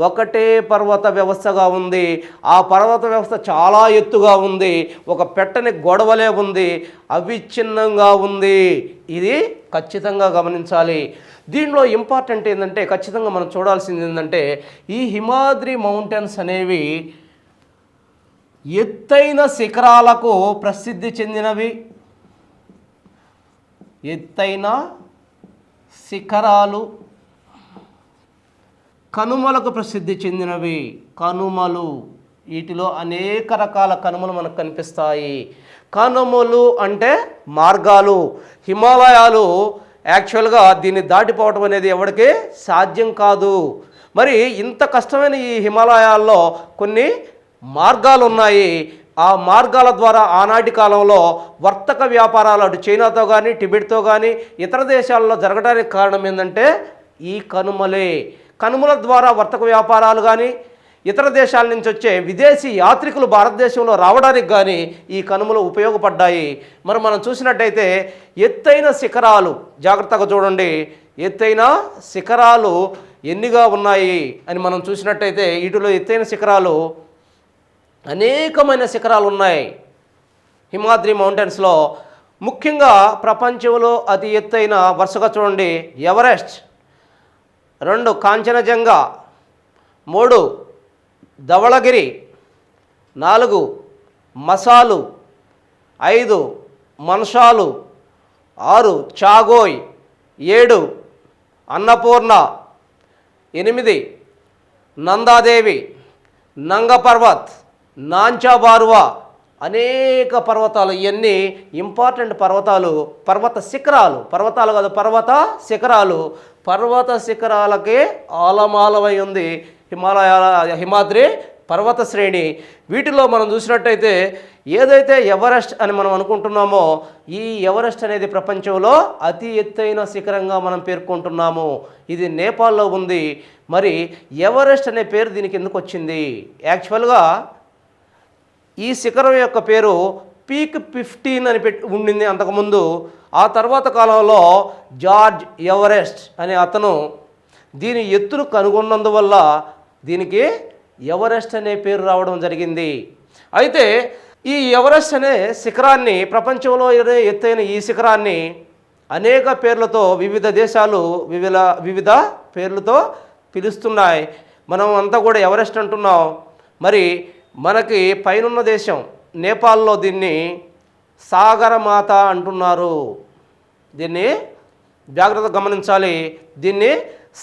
ఒకటే పర్వత వ్యవస్థగా ఉంది. ఆ పర్వత వ్యవస్థ చాలా ఎత్తుగా ఉంది, ఒక పెట్టని గొడవలే ఉంది, అవిచ్ఛిన్నంగా ఉంది. ఇది ఖచ్చితంగా గమనించాలి. దీనిలో ఇంపార్టెంట్ ఏంటంటే ఖచ్చితంగా మనం చూడాల్సింది ఏంటంటే ఈ హిమాద్రి మౌంటైన్స్ అనేవి ఎత్తైన శిఖరాలకు ప్రసిద్ధి చెందినవి. ఎత్తైన శిఖరాలు, కనుమలకు ప్రసిద్ధి చెందినవి. కనుమలు, వీటిలో అనేక రకాల కనుమలు మనకు కనిపిస్తాయి. కనుమలు అంటే మార్గాలు. హిమాలయాలు యాక్చువల్గా దీన్ని దాటిపోవటం అనేది ఎవరికి సాధ్యం కాదు. మరి ఇంత కష్టమైన ఈ హిమాలయాల్లో కొన్ని మార్గాలు ఉన్నాయి. ఆ మార్గాల ద్వారా ఆనాటి కాలంలో వర్తక వ్యాపారాలు అటు చైనాతో కానీ టిబెట్తో కానీ ఇతర దేశాల్లో జరగడానికి కారణం ఏంటంటే ఈ కనుమలే. కనుమల ద్వారా వర్తక వ్యాపారాలు కానీ ఇతర దేశాల నుంచి వచ్చే విదేశీ యాత్రికులు భారతదేశంలో రావడానికి కానీ ఈ కనుమలు ఉపయోగపడ్డాయి. మరి మనం చూసినట్టయితే ఎత్తైన శిఖరాలు, జాగ్రత్తగా చూడండి, ఎత్తైన శిఖరాలు ఎన్నిగా ఉన్నాయి అని మనం చూసినట్టయితే వీటిలో ఎత్తైన శిఖరాలు అనేకమైన శిఖరాలు ఉన్నాయి హిమాద్రి మౌంటైన్స్లో. ముఖ్యంగా ప్రపంచంలో అతి ఎత్తైన వరుసగా చూడండి, ఎవరెస్ట్, 2 కాంచనజంగా, 3 ధవళగిరి, 4 మసాలు, 5 మన్షాలు, 6 చాగోయ్, 7 అన్నపూర్ణ, 8 నందాదేవి, నంగ పర్వత్, నాంచా బారువా, అనేక పర్వతాలు. ఇవన్నీ ఇంపార్టెంట్ పర్వతాలు, పర్వత శిఖరాలు, పర్వతాలు కాదు పర్వత శిఖరాలు. పర్వత శిఖరాలకే ఆలమాలమై ఉంది హిమాద్రి పర్వత శ్రేణి. వీటిలో మనం చూసినట్టయితే ఏదైతే ఎవరెస్ట్ అని మనం అనుకుంటున్నామో, ఈ ఎవరెస్ట్ అనేది ప్రపంచంలో అతి ఎత్తైన శిఖరంగా మనం పేర్కొంటున్నాము. ఇది నేపాల్లో ఉంది. మరి ఎవరెస్ట్ అనే పేరు దీనికి ఎందుకు వచ్చింది? యాక్చువల్గా ఈ శిఖరం యొక్క పేరు పీక్ 15 అని ఉండింది అంతకుముందు. ఆ తర్వాత కాలంలో జార్జ్ ఎవరెస్ట్ అనే అతను దీని ఎత్తును కనుగొన్నందువల్ల దీనికి ఎవరెస్ట్ అనే పేరు రావడం జరిగింది. అయితే ఈ ఎవరెస్ట్ అనే శిఖరాన్ని, ప్రపంచంలో ఎత్తైన ఈ శిఖరాన్ని అనేక పేర్లతో వివిధ దేశాలు వివిధ పేర్లతో పిలుస్తున్నాయి. మనం అంతా కూడా ఎవరెస్ట్ అంటున్నాం. మరి మనకి పైనున్న దేశం నేపాల్లో దీన్ని సాగరమాత అంటున్నారు. దీన్ని జాగ్రత్తగా గమనించాలి. దీన్ని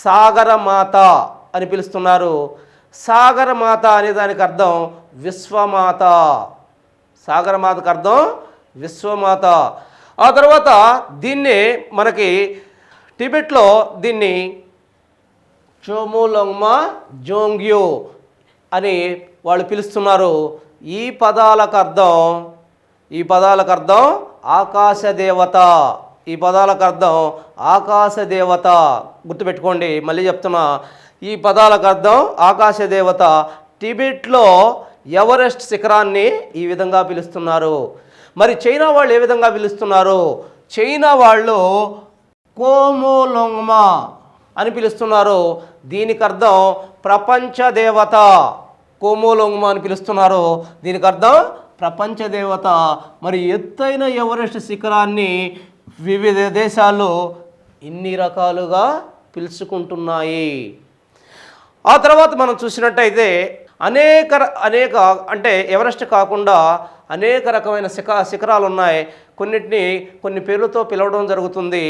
సాగరమాత అని పిలుస్తున్నారు. సాగరమాత అనే దానికి అర్థం విశ్వమాత. సాగరమాతకు అర్థం విశ్వమాత. ఆ తర్వాత దీన్ని మనకి టిబెట్లో దీన్ని చోమోలోంగ్మా జోంగ్యో అని వాళ్ళు పిలుస్తున్నారు. ఈ పదాలకు అర్థం ఆకాశదేవత. ఈ పదాలకు అర్థం ఆకాశదేవత. గుర్తుపెట్టుకోండి, మళ్ళీ చెప్తున్నా, ఈ పదాలకు అర్థం ఆకాశదేవత. టిబెట్లో ఎవరెస్ట్ శిఖరాన్ని ఈ విధంగా పిలుస్తున్నారు. మరి చైనా వాళ్ళు ఏ విధంగా పిలుస్తున్నారు? చైనా వాళ్ళు కోమోలోంగ్మా అని పిలుస్తున్నారు. దీనికి అర్థం ప్రపంచ దేవత. కోమోలోంగ్మా అని పిలుస్తున్నారు. దీనికి అర్థం ప్రపంచ దేవత. మరి ఎత్తైన ఎవరెస్ట్ శిఖరాన్ని వివిధ దేశాలు ఇన్ని రకాలుగా పిలుచుకుంటున్నాయి. ఆ తర్వాత మనం చూసినట్టయితే అనేక అంటే ఎవరెస్ట్ కాకుండా అనేక రకమైన శిఖరాలు ఉన్నాయి. కొన్ని పేర్లతో పిలవడం జరుగుతుంది.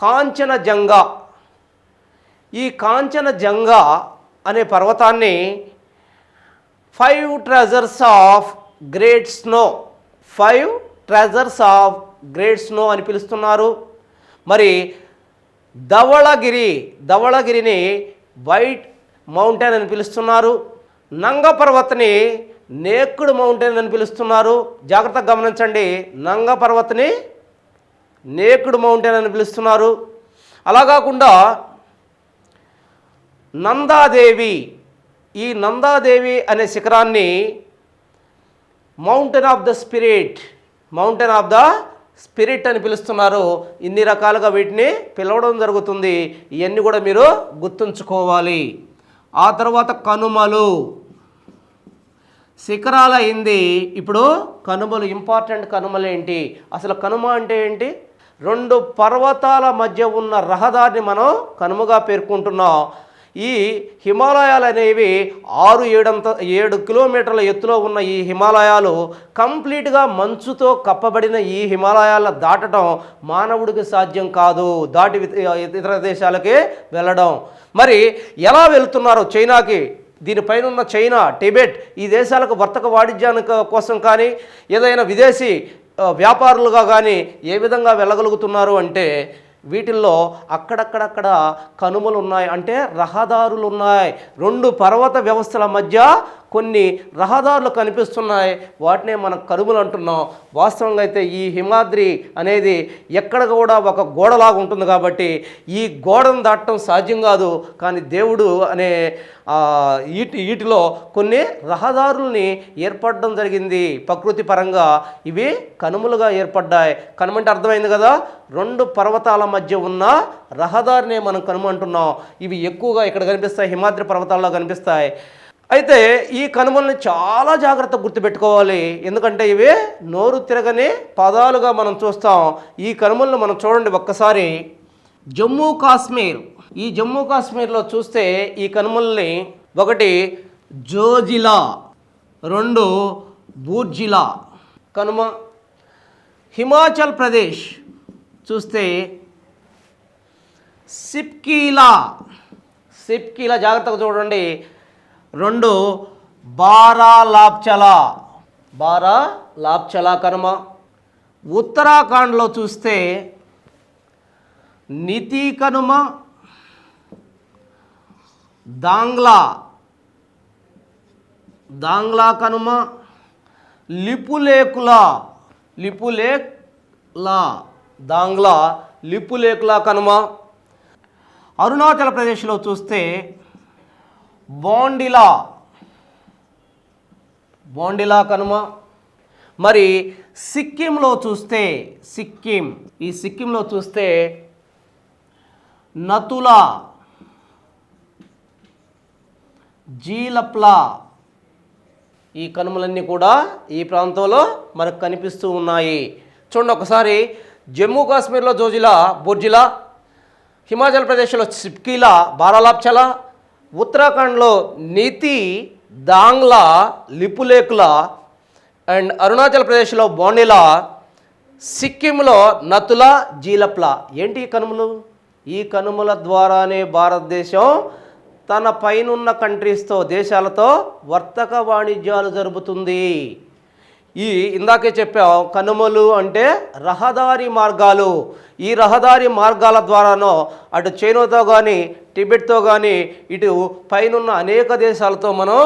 కాంచనజంగా. ఈ కాంచనజంగా అనే పర్వతాన్ని 5 treasures of great snow, 5 treasures of great snow అని పిలుస్తున్నారు. మరి ధవళగిరిని వైట్ మౌంటైన్ అని పిలుస్తున్నారు. నంగ పర్వత్ని నేకుడ్ మౌంటైన్ అని పిలుస్తున్నారు. జాగ్రత్తగా గమనించండి, నంగ పర్వత్ని నేకుడ్ మౌంటైన్ అని పిలుస్తున్నారు. అలా కాకుండా నందాదేవి, ఈ నందాదేవి అనే శిఖరాన్ని మౌంటైన్ ఆఫ్ ద స్పిరిట్ అని పిలుస్తున్నారు. ఇన్ని రకాలుగా వీటిని పిలవడం జరుగుతుంది. ఇవన్నీ కూడా మీరు గుర్తుంచుకోవాలి. ఆ తర్వాత కనుమలు. శిఖరాలు అయింది, ఇప్పుడు కనుమలు. ఇంపార్టెంట్ కనుమలు ఏంటి? అసలు కనుమ అంటే ఏంటి? 2 పర్వతాల మధ్య ఉన్న రహదారిని మనం కనుమగా పేర్కొంటున్నాం. ఈ హిమాలయాలు అనేవి 6-7 కిలోమీటర్ల ఎత్తులో ఉన్న ఈ హిమాలయాలు కంప్లీట్గా మంచుతో కప్పబడిన ఈ హిమాలయాలను దాటడం మానవుడికి సాధ్యం కాదు. దాటి ఇతర దేశాలకే వెళ్ళడం. మరి ఎలా వెళ్తున్నారో చైనాకి, దీనిపైన ఉన్న చైనా, టిబెట్, ఈ దేశాలకు వర్తక వాణిజ్యానికి కోసం కానీ ఏదైనా విదేశీ వ్యాపారులుగా కానీ ఏ విధంగా వెళ్ళగలుగుతున్నారు అంటే వీటిల్లో అక్కడక్కడక్కడ కనుమలు ఉన్నాయి, అంటే రహదారులు ఉన్నాయి. 2 పర్వత వ్యవస్థల మధ్య కొన్ని రహదారులు కనిపిస్తున్నాయి. వాటినే మనం కనుమలు అంటున్నాం. వాస్తవంగా అయితే ఈ హిమాద్రి అనేది ఎక్కడ కూడా ఒక గోడలాగా ఉంటుంది కాబట్టి ఈ గోడను దాటడం సాధ్యం కాదు. కానీ దేవుడు అనే వీటిలో కొన్ని రహదారుల్ని ఏర్పడడం జరిగింది. ప్రకృతి పరంగా ఇవి కనుమలుగా ఏర్పడ్డాయి. కనుమంటే అర్థమైంది కదా, 2 పర్వతాల మధ్య ఉన్న రహదారినే మనం కనుమ అంటున్నాం. ఇవి ఎక్కువగా ఇక్కడ కనిపిస్తాయి, హిమాద్రి పర్వతాల్లో కనిపిస్తాయి. అయితే ఈ కనుమల్ని చాలా జాగ్రత్తగా గుర్తుపెట్టుకోవాలి, ఎందుకంటే ఇవి నోరు తిరగని పదాలుగా మనం చూస్తాం. ఈ కనుమలను మనం చూడండి ఒక్కసారి. జమ్మూ కాశ్మీర్, ఈ జమ్మూ కాశ్మీర్లో చూస్తే ఈ కనుమల్ని ఒకటి జోజిలా, రెండు బూర్జిలా కనుమ. హిమాచల్ ప్రదేశ్ చూస్తే సిప్కీలా, సిప్కీలా జాగ్రత్తగా చూడండి, రెండు బారాలాప్చలా, బారాలాప్చలా కనుమ. ఉత్తరాఖండ్లో చూస్తే నితి కనుమ, దాంగ్లా, దాంగ్లా కనుమ. లిపులేకులా, లిపులేక్లా, దాంగ్లా, లిపులేకులా కనుమ. అరుణాచల్ ప్రదేశ్లో చూస్తే బోండిలా, బోండిలా కనుమ. మరి సిక్కింలో చూస్తే, సిక్కిం, ఈ సిక్కింలో చూస్తే నతులా, జీలప్లా. ఈ కనుమలన్నీ కూడా ఈ ప్రాంతంలో మనకు కనిపిస్తూ ఉన్నాయి. చూడండి ఒకసారి. జమ్మూ కాశ్మీర్లో జోజిలా, బుర్జిలా, హిమాచల్ ప్రదేశ్లో సిప్కీలా, బారాలాప్చలా, ఉత్తరాఖండ్లో నీతి, దాంగ్లా, లిపులేకులా, అండ్ అరుణాచల్ ప్రదేశ్లో బోండిలా, సిక్కింలో నతులా, జీలప్లా. ఏంటి ఈ కనుమలు? ఈ కనుమల ద్వారానే భారతదేశం తన పైనున్న కంట్రీస్తో, దేశాలతో వర్తక వాణిజ్యాలు జరుపుతుంది. ఈ ఇందాకే చెప్పాం, కనుమలు అంటే రహదారి మార్గాలు. ఈ రహదారి మార్గాల ద్వారానో అటు చైనాతో కానీ, టిబెట్తో కానీ, ఇటు పైనున్న అనేక దేశాలతో మనం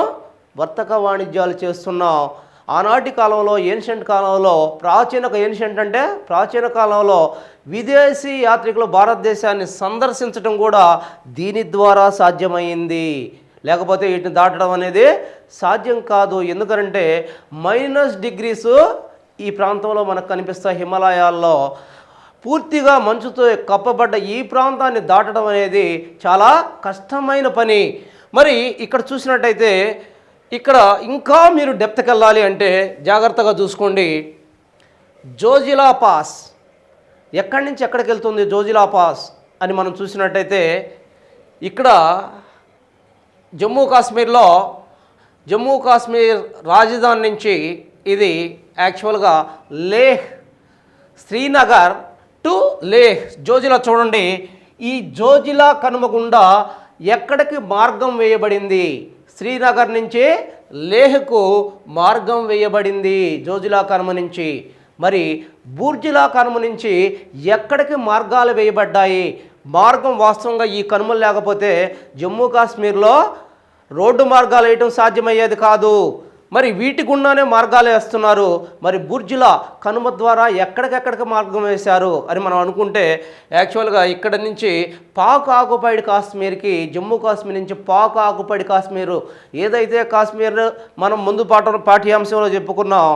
వర్తక వాణిజ్యాలు చేస్తున్నాం. ఆనాటి కాలంలో, ఏన్షియంట్ కాలంలో, ఏన్షియంట్ అంటే ప్రాచీన కాలంలో విదేశీ యాత్రికులు భారతదేశాన్ని సందర్శించడం కూడా దీని ద్వారా సాధ్యమైంది. లేకపోతే వీటిని దాటడం అనేది సాధ్యం కాదు. ఎందుకంటే -డిగ్రీస్ ఈ ప్రాంతంలో మనకు కనిపిస్తాయి. హిమాలయాల్లో పూర్తిగా మంచుతో కప్పబడ్డ ఈ ప్రాంతాన్ని దాటడం అనేది చాలా కష్టమైన పని. మరి ఇక్కడ చూసినట్టయితే ఇక్కడ ఇంకా మీరు డెప్త్కి వెళ్ళాలి అంటే జాగ్రత్తగా చూసుకోండి. జోజిలా పాస్, ఎక్కడి నుంచి ఎక్కడికి వెళ్తుంది జోజిలా పాస్ అని మనం చూసినట్టయితే ఇక్కడ జమ్మూ కాశ్మీర్ రాజధాని నుంచి ఇది యాక్చువల్గా లేహ్, శ్రీనగర్ టు లేహ్. జోజిలా చూడండి, ఈ జోజిలా కనుమ గుండా ఎక్కడికి మార్గం వేయబడింది? శ్రీనగర్ నుంచి లేహ్కు మార్గం వేయబడింది జోజిలా కనుమ నుంచి. మరి బూర్జిలా కనుమ నుంచి ఎక్కడికి మార్గాలు వేయబడ్డాయి? మార్గం వాస్తవంగా ఈ కనుమలు లేకపోతే జమ్మూ కాశ్మీర్లో రోడ్డు మార్గాలు వేయటం సాధ్యమయ్యేది కాదు. మరి వీటి గుండానే మార్గాలు వేస్తున్నారు. మరి బుర్జిలా కనుమ ద్వారా ఎక్కడికెక్కడికి మార్గం వేశారు అని మనం అనుకుంటే యాక్చువల్గా ఇక్కడ నుంచి పాక్ ఆక్యుపైడ్ కాశ్మీర్కి, జమ్మూ కాశ్మీర్ నుంచి పాక్ ఆక్యుపైడ్ కాశ్మీరు, ఏదైతే కాశ్మీర్ మనం ముందు పాఠ్యాంశంలో చెప్పుకున్నాం,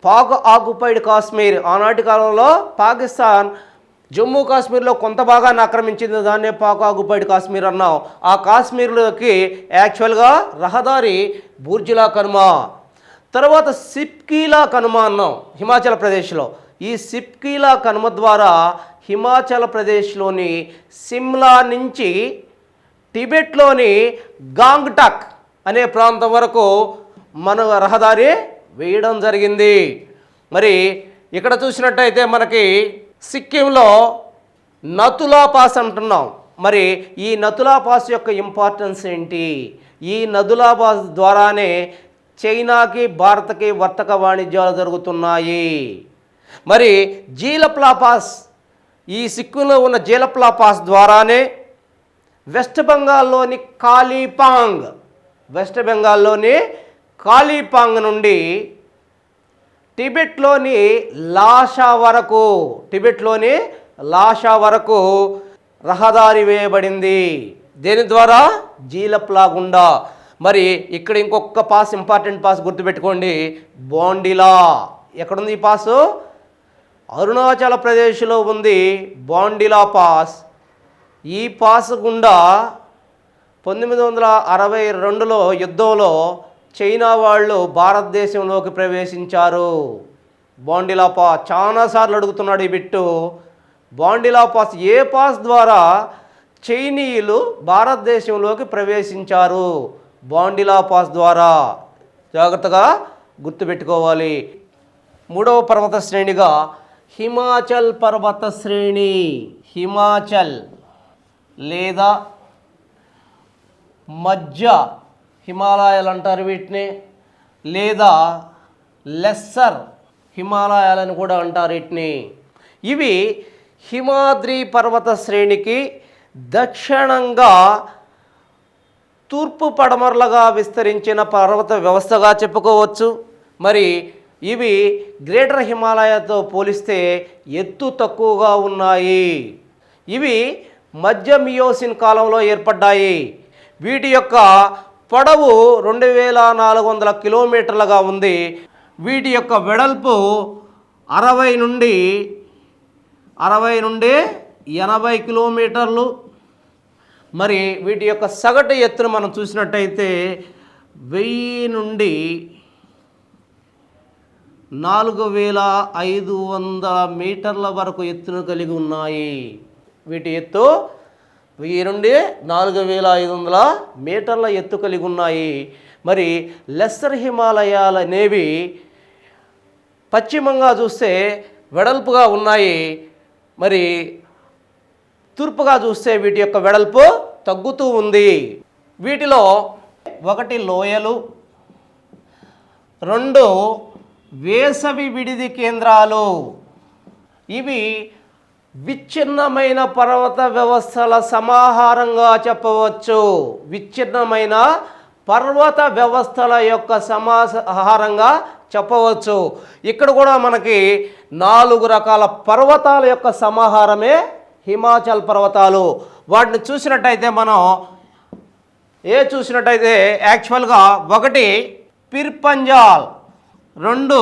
పాక్ ఆక్యుపైడ్ కాశ్మీర్ ఆనాటి కాలంలో పాకిస్తాన్ జమ్మూ కాశ్మీర్లో కొంత భాగాన్ని ఆక్రమించింది, దాన్నే పాక్ ఆక్యుపైడ్ కాశ్మీర్ అన్నాం. ఆ కాశ్మీర్లోకి యాక్చువల్గా రహదారి బూర్జిలా కనుమ. తర్వాత సిప్కీలా కనుమ అన్నాం హిమాచల్ ప్రదేశ్లో. ఈ సిప్కీలా కనుమ ద్వారా హిమాచల్ ప్రదేశ్లోని సిమ్లా నుంచి టిబెట్లోని గాంగ్టక్ అనే ప్రాంతం వరకు మన రహదారి వేయడం జరిగింది. మరి ఇక్కడ చూసినట్టయితే మనకి సిక్కింలో నతులా పాస్ అంటున్నాం. మరి ఈ నతులా పాస్ యొక్క ఇంపార్టెన్స్ ఏంటి? ఈ నతులా పాస్ ద్వారానే చైనాకి, భారత్కి వర్తక వాణిజ్యాలు జరుగుతున్నాయి. మరి జీలప్లా పాస్, ఈ సిక్కింలో ఉన్న జీలప్లా పాస్ ద్వారానే వెస్ట్ బెంగాల్లోని కాళీపాంగ్ నుండి టిబెట్లోని లాషా వరకు రహదారి వేయబడింది. దేని ద్వారా? జీలప్లా గుండా. మరి ఇక్కడ ఇంకొక పాస్, ఇంపార్టెంట్ పాస్ గుర్తుపెట్టుకోండి, బోండిలా. ఎక్కడుంది ఈ పాసు? అరుణాచల్ ప్రదేశ్లో ఉంది బోండిలా పాస్. ఈ పాస్ గుండా 1962లో యుద్ధంలో చైనా వాళ్ళు భారతదేశంలోకి ప్రవేశించారు. బాండిలా పాస్ చాలాసార్లు అడుగుతున్నాడు ఈ బిట్టు. బాండిలా పాస్ ఏ పాస్ ద్వారా చైనీయులు భారతదేశంలోకి ప్రవేశించారు? బాండిలా పాస్ ద్వారా. జాగ్రత్తగా గుర్తుపెట్టుకోవాలి. మూడవ పర్వత శ్రేణిగా హిమాచల్ పర్వత శ్రేణి. హిమాచల్ లేదా మధ్య హిమాలయాలు అంటారు వీటిని, లేదా లెస్సర్ హిమాలయాలని కూడా అంటారు వీటిని. ఇవి హిమాద్రి పర్వత శ్రేణికి దక్షిణంగా తూర్పు పడమరలుగా విస్తరించిన పర్వత వ్యవస్థగా చెప్పుకోవచ్చు. మరి ఇవి గ్రేటర్ హిమాలయతో పోలిస్తే ఎత్తు తక్కువగా ఉన్నాయి. ఇవి మధ్య మియోసిన్ కాలంలో ఏర్పడ్డాయి. వీటి యొక్క పొడవు 2400 కిలోమీటర్లుగా ఉంది. వీటి యొక్క వెడల్పు 60 నుండి 80 కిలోమీటర్లు. మరి వీటి యొక్క సగటు ఎత్తును మనం చూసినట్టయితే 1000 నుండి 4500 మీటర్ల వరకు ఎత్తును కలిగి ఉన్నాయి. వీటి ఎత్తు 1000 నుండి 4500 మీటర్ల ఎత్తు కలిగి ఉన్నాయి. మరి లెస్సర్ హిమాలయాలు అనేవి పశ్చిమంగా చూస్తే వెడల్పుగా ఉన్నాయి. మరి తూర్పుగా చూస్తే వీటి యొక్క వెడల్పు తగ్గుతూ ఉంది. వీటిలో 1 లోయలు, 2 వేసవి విడిది కేంద్రాలు. ఇవి విచ్ఛిన్నమైన పర్వత వ్యవస్థల సమాహారంగా చెప్పవచ్చు. విచ్ఛిన్నమైన పర్వత వ్యవస్థల యొక్క సమాహారంగా చెప్పవచ్చు. ఇక్కడ కూడా మనకి 4 రకాల పర్వతాల యొక్క సమాహారమే హిమాచల్ పర్వతాలు. వాటిని చూసినట్టయితే మనం చూసినట్టయితే యాక్చువల్గా 1 పిర్పంజాల్, 2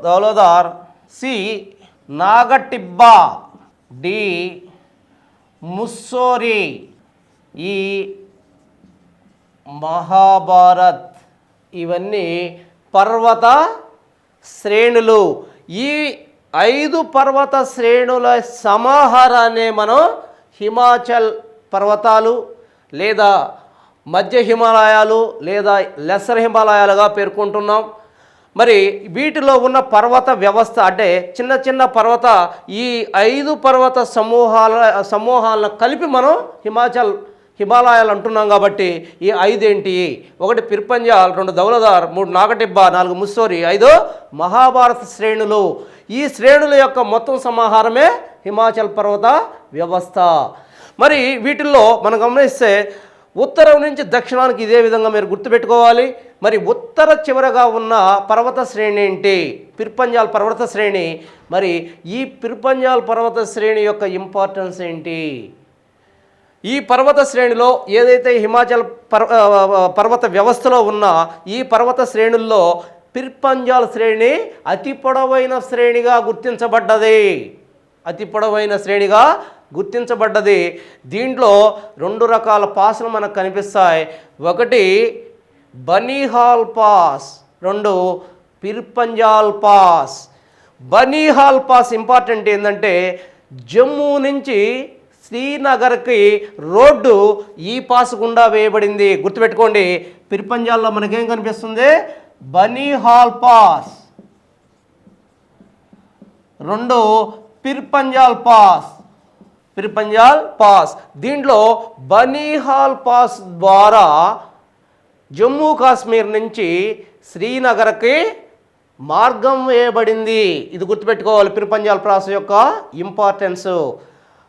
దౌలధార్, సి నాగటిబ్బా, డి ముస్సోరి, ఈ మహాభారత్. ఇవన్నీ పర్వత శ్రేణులు. ఈ 5 పర్వత శ్రేణుల సమాహారాన్ని మనం హిమాచల్ పర్వతాలు లేదా మధ్య హిమాలయాలు లేదా లెస్సర్ హిమాలయాలుగా పేర్కొంటున్నాం. మరి వీటిలో ఉన్న పర్వత వ్యవస్థ అంటే చిన్న చిన్న పర్వత ఈ 5 పర్వత సమూహాలను కలిపి మనం హిమాలయాలు అంటున్నాం. కాబట్టి ఈ 5 ఏంటి? 1 పిర్పంజాల్, 2 దౌలధార్, 3 నాగటిబ్బా, 4 ముస్సోరి, 5 మహాభారత శ్రేణులు. ఈ శ్రేణుల యొక్క మొత్తం సమాహారమే హిమాచల్ పర్వత వ్యవస్థ. మరి వీటిల్లో మనం గమనిస్తే ఉత్తరం నుంచి దక్షిణానికి ఇదే విధంగా మీరు గుర్తుపెట్టుకోవాలి. మరి ఉత్తర చివరగా ఉన్న పర్వత శ్రేణి ఏంటి? పిర్పంజాల్ పర్వత శ్రేణి. మరి ఈ పిర్పంజాల్ పర్వత శ్రేణి యొక్క ఇంపార్టెన్స్ ఏంటి? ఈ పర్వత శ్రేణిలో ఏదైతే హిమాచల్ పర్వత వ్యవస్థలో ఉన్న ఈ పర్వత శ్రేణుల్లో పిర్పంజాల్ శ్రేణి అతి పొడవైన శ్రేణిగా గుర్తించబడ్డది. దీంట్లో 2 రకాల పాస్లు మనకు కనిపిస్తాయి. 1 బనీహాల్ పాస్, 2 పిర్పంజాల్ పాస్. బనీహాల్ పాస్ ఇంపార్టెంట్ ఏంటంటే జమ్మూ నుంచి శ్రీనగర్కి రోడ్డు ఈ పాస్ గుండా వేయబడింది. గుర్తుపెట్టుకోండి. పిర్పంజాల్లో మనకేం కనిపిస్తుంది? బనీహాల్ పాస్. 2 పిర్పంజాల్ పాస్. దీంట్లో బనీహాల్ పాస్ ద్వారా జమ్మూ కాశ్మీర్ నుంచి శ్రీనగర్కి మార్గం వేయబడింది. ఇది గుర్తుపెట్టుకోవాలి పిర్పంజాల్ పాస్ యొక్క ఇంపార్టెన్స్.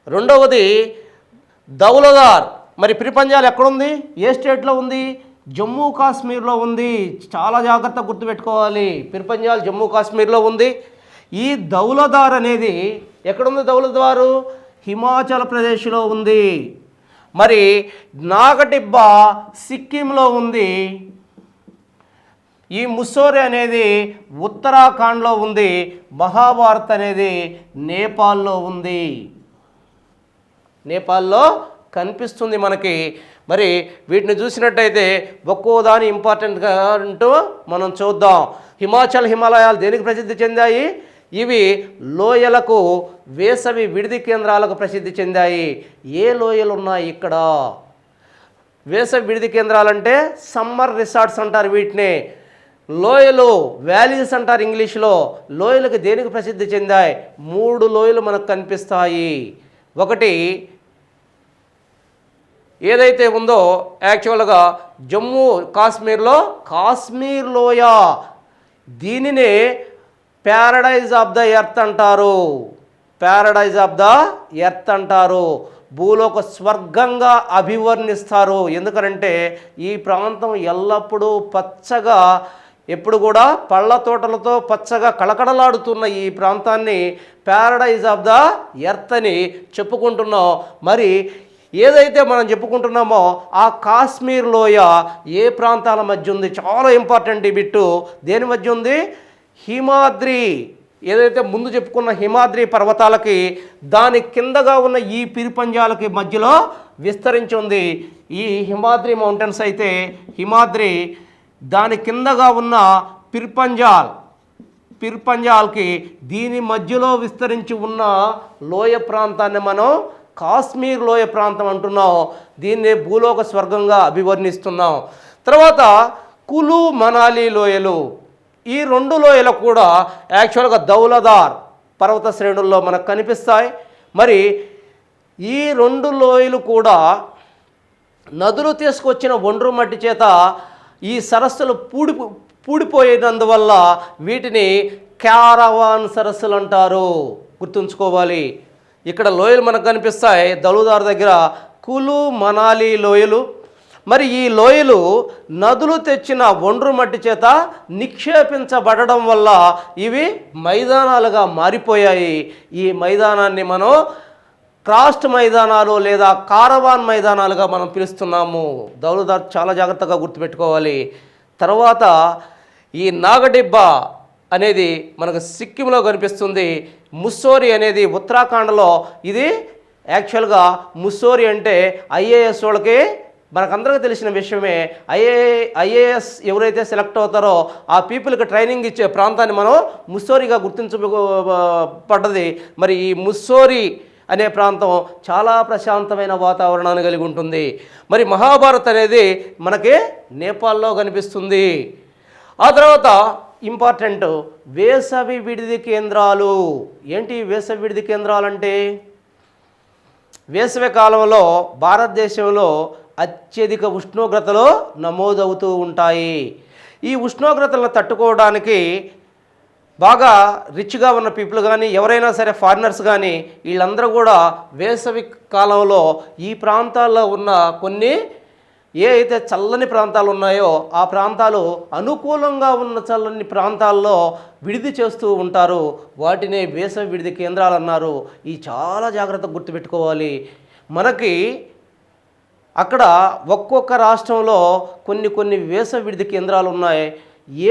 రెండవది దౌలధార్. మరి పిర్పంజాల్ ఎక్కడుంది? ఏ స్టేట్లో ఉంది? జమ్మూ కాశ్మీర్లో ఉంది. చాలా జాగ్రత్తగా గుర్తుపెట్టుకోవాలి. పిర్పంజాల్ జమ్మూ కాశ్మీర్లో ఉంది. ఈ దౌలధార్ అనేది ఎక్కడుంది? దౌలధారు హిమాచల్ ప్రదేశ్లో ఉంది. మరి నాగటిబ్బా సిక్కింలో ఉంది. ఈ ముస్సోరి అనేది ఉత్తరాఖండ్లో ఉంది. మహాభారత్ అనేది నేపాల్లో ఉంది. నేపాల్లో కనిపిస్తుంది మనకి. మరి వీటిని చూసినట్టయితే ఒక్కో దాని ఇంపార్టెంట్గా అంటూ మనం చూద్దాం. హిమాలయాలు దేనికి ప్రసిద్ధి చెందాయి? ఇవి లోయలకు, వేసవి విడిది కేంద్రాలకు ప్రసిద్ధి చెందాయి. ఏ లోయలు ఉన్నాయి ఇక్కడ? వేసవి విడిది కేంద్రాలంటే సమ్మర్ రిసార్ట్స్ అంటారు వీటిని. లోయలు, వ్యాలీస్ అంటారు ఇంగ్లీష్లో. లోయలకు దేనికి ప్రసిద్ధి చెందాయి? 3 లోయలు మనకు కనిపిస్తాయి. ఒకటి ఏదైతే ఉందో యాక్చువల్గా జమ్మూ కాశ్మీర్లో కాశ్మీర్ లోయ, దీనినే ప్యారడైజ్ ఆఫ్ ద ఎర్త్ అంటారు. ప్యారడైజ్ ఆఫ్ ద ఎర్త్ అంటారు. భూలోక స్వర్గంగా అభివర్ణిస్తారు. ఎందుకంటే ఈ ప్రాంతం ఎల్లప్పుడూ పచ్చగా, ఎప్పుడు కూడా పళ్ళ తోటలతో పచ్చగా కళకళలాడుతున్న ఈ ప్రాంతాన్ని ప్యారడైజ్ ఆఫ్ ద ఎర్త్ అని చెప్పుకుంటున్నాం. మరి ఏదైతే మనం చెప్పుకుంటున్నామో ఆ కాశ్మీర్ లోయ ఏ ప్రాంతాల మధ్య ఉంది? చాలా ఇంపార్టెంట్ ఈ బిట్టు. దేని మధ్య ఉంది? హిమాద్రి, ఏదైతే ముందు చెప్పుకున్న హిమాద్రి పర్వతాలకి దాని కిందగా ఉన్న ఈ పిరిపంజాలకి మధ్యలో విస్తరించి ఉంది. ఈ హిమాద్రి మౌంటైన్స్ అయితే హిమాద్రి, దాని కిందగా ఉన్న పిర్పంజాల్కి దీని మధ్యలో విస్తరించి ఉన్న లోయ ప్రాంతాన్ని మనం కాశ్మీర్ లోయ ప్రాంతం అంటున్నాం. దీన్ని భూలోక స్వర్గంగా అభివర్ణిస్తున్నాం. తర్వాత కులు, మనాలి లోయలు. ఈ 2 లోయలు కూడా యాక్చువల్గా దౌలదార్ పర్వత శ్రేణుల్లో మనకు కనిపిస్తాయి. మరి ఈ 2 లోయలు కూడా నదులు తీసుకొచ్చిన ఒండ్రు మట్టి చేత ఈ సరస్సులు పూడిపోయినందువల్ల వీటిని క్యారవాన్ సరస్సులు అంటారు. గుర్తుంచుకోవాలి. ఇక్కడ లోయలు మనకు కనిపిస్తాయి దౌలదార్ దగ్గర, కులు, మనాలి లోయలు. మరి ఈ లోయలు నదులు తెచ్చిన ఒండ్రు మట్టి చేత నిక్షేపించబడడం వల్ల ఇవి మైదానాలుగా మారిపోయాయి. ఈ మైదానాన్ని మనం క్రాస్ట్ మైదానాలు లేదా కారవాన్ మైదానాలుగా మనం పిలుస్తున్నాము. దౌలదార్ చాలా జాగ్రత్తగా గుర్తుపెట్టుకోవాలి. తర్వాత ఈ నాగడిబ్బా అనేది మనకు సిక్కింలో కనిపిస్తుంది. ముస్సోరి అనేది ఉత్తరాఖండ్లో. ఇది యాక్చువల్గా ముస్సోరి అంటే ఐఏఎస్ వాళ్ళకి మనకందరికీ తెలిసిన విషయమే. ఐఏఎస్ ఎవరైతే సెలెక్ట్ అవుతారో ఆ పీపుల్కి ట్రైనింగ్ ఇచ్చే ప్రాంతాన్ని మనం ముస్సోరిగా గుర్తించబడ్డది. మరి ఈ ముస్సోరి అనే ప్రాంతం చాలా ప్రశాంతమైన వాతావరణాన్ని కలిగి ఉంటుంది. మరి మహాభారత్ అనేది మనకి నేపాల్లో కనిపిస్తుంది. ఆ తర్వాత ఇంపార్టెంట్ వేసవి విడిది కేంద్రాలు. ఏంటి వేసవి విడిది కేంద్రాలు అంటే? వేసవి కాలంలో భారతదేశంలో అత్యధిక ఉష్ణోగ్రతలు నమోదవుతూ ఉంటాయి. ఈ ఉష్ణోగ్రతలను తట్టుకోవడానికి బాగా రిచ్గా ఉన్న పీపుల్ కానీ ఎవరైనా సరే ఫారినర్స్ కానీ వీళ్ళందరూ కూడా వేసవి కాలంలో ఈ ప్రాంతాల్లో ఉన్న కొన్ని ఏ అయితే చల్లని ప్రాంతాలు ఉన్నాయో ఆ ప్రాంతాలు అనుకూలంగా ఉన్న చల్లని ప్రాంతాల్లో విడిది చేస్తూ ఉంటారు. వాటినే వేసవి విడిది కేంద్రాలు అన్నారు. ఈ చాలా జాగ్రత్తగా గుర్తుపెట్టుకోవాలి. మనకి అక్కడ ఒక్కొక్క రాష్ట్రంలో కొన్ని వేసవి విడిది కేంద్రాలు ఉన్నాయి.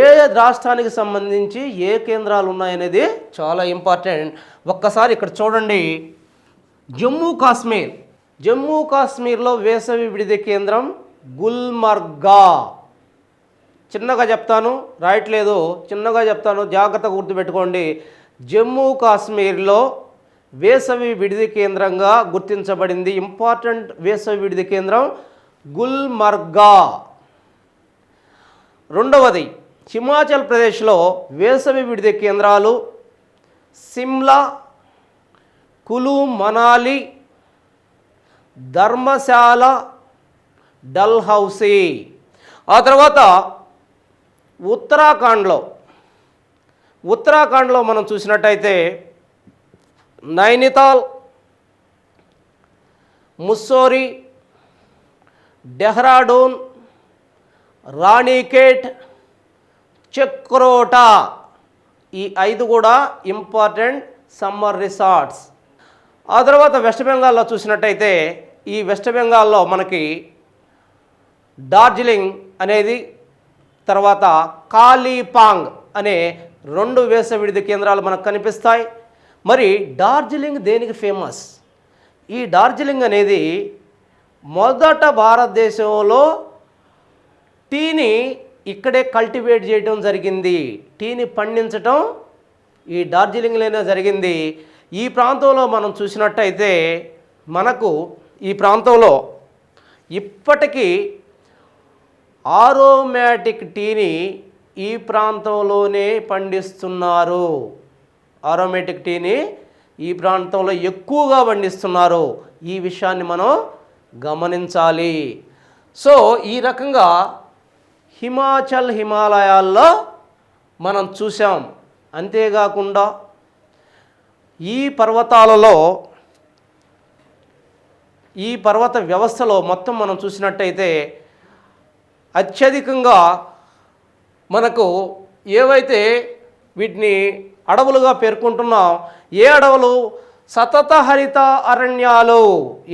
ఏ రాష్ట్రానికి సంబంధించి ఏ కేంద్రాలు ఉన్నాయనేది చాలా ఇంపార్టెంట్. ఒక్కసారి ఇక్కడ చూడండి. జమ్మూ కాశ్మీర్లో వేసవి విడిది కేంద్రం గుల్మర్గా. చిన్నగా చెప్తాను, రాయట్లేదు, చిన్నగా చెప్తాను, జాగ్రత్తగా గుర్తుపెట్టుకోండి. జమ్మూ కాశ్మీర్లో వేసవి విడిది కేంద్రంగా గుర్తించబడింది. ఇంపార్టెంట్ వేసవి విడిది కేంద్రం గుల్మర్గా. రెండవది హిమాచల్ ప్రదేశ్లో వేసవి విడిది కేంద్రాలు సిమ్లా, కులు మనాలి, ధర్మశాల, డల్హౌసీ. ఆ తర్వాత ఉత్తరాఖండ్లో మనం చూసినట్టయితే నైనితాల్, ముస్సోరి, డెహ్రాడూన్, రాణికేట్, చక్రోటా. ఈ 5 కూడా ఇంపార్టెంట్ సమ్మర్ రిసార్ట్స్. ఆ తర్వాత వెస్ట్ బెంగాల్లో చూసినట్టయితే ఈ వెస్ట్ బెంగాల్లో మనకి డార్జిలింగ్ అనేది, తర్వాత కాలీపాంగ్ అనే 2 వేసవి విడిది కేంద్రాలు మనకు కనిపిస్తాయి. మరి డార్జిలింగ్ దేనికి ఫేమస్? ఈ డార్జిలింగ్ అనేది మొదట భారతదేశంలో టీని ఇక్కడే కల్టివేట్ చేయడం జరిగింది. టీని పండించటం ఈ డార్జిలింగ్లోనే జరిగింది. ఈ ప్రాంతంలో మనం చూసినట్టయితే మనకు ఈ ప్రాంతంలో ఇప్పటికీ ఆరోమాటిక్ టీని ఈ ప్రాంతంలోనే పండిస్తున్నారు. ఆరోమాటిక్ టీని ఈ ప్రాంతంలో ఎక్కువగా పండిస్తున్నారు. ఈ విషయాన్ని మనం గమనించాలి. సో ఈ రకంగా హిమాలయాల్లో మనం చూసాం. అంతేకాకుండా ఈ పర్వతాలలో ఈ పర్వత వ్యవస్థలో మొత్తం మనం చూసినట్టయితే అత్యధికంగా మనకు ఏవైతే వీటిని అడవులుగా పేర్కొంటున్నాం, ఏ అడవులు? సతత హరిత అరణ్యాలు.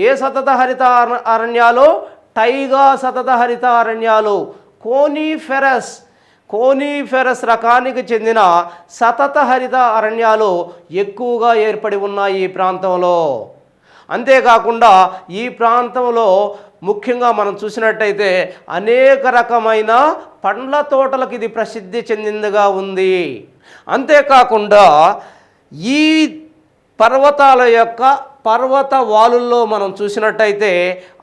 ఏ సతత హరిత అరణ్యాలు? టైగా సతత హరిత అరణ్యాలు. కోనిఫెరస్ రకానికి చెందిన సతత హరిత అరణ్యాలు ఎక్కువగా ఏర్పడి ఉన్నాయి ఈ ప్రాంతంలో. అంతేకాకుండా ఈ ప్రాంతంలో ముఖ్యంగా మనం చూసినట్టయితే అనేక రకమైన పండ్ల తోటలకు ఇది ప్రసిద్ధి చెందిందిగా ఉంది. అంతేకాకుండా ఈ పర్వతాల యొక్క పర్వత వాలుల్లో మనం చూసినట్టయితే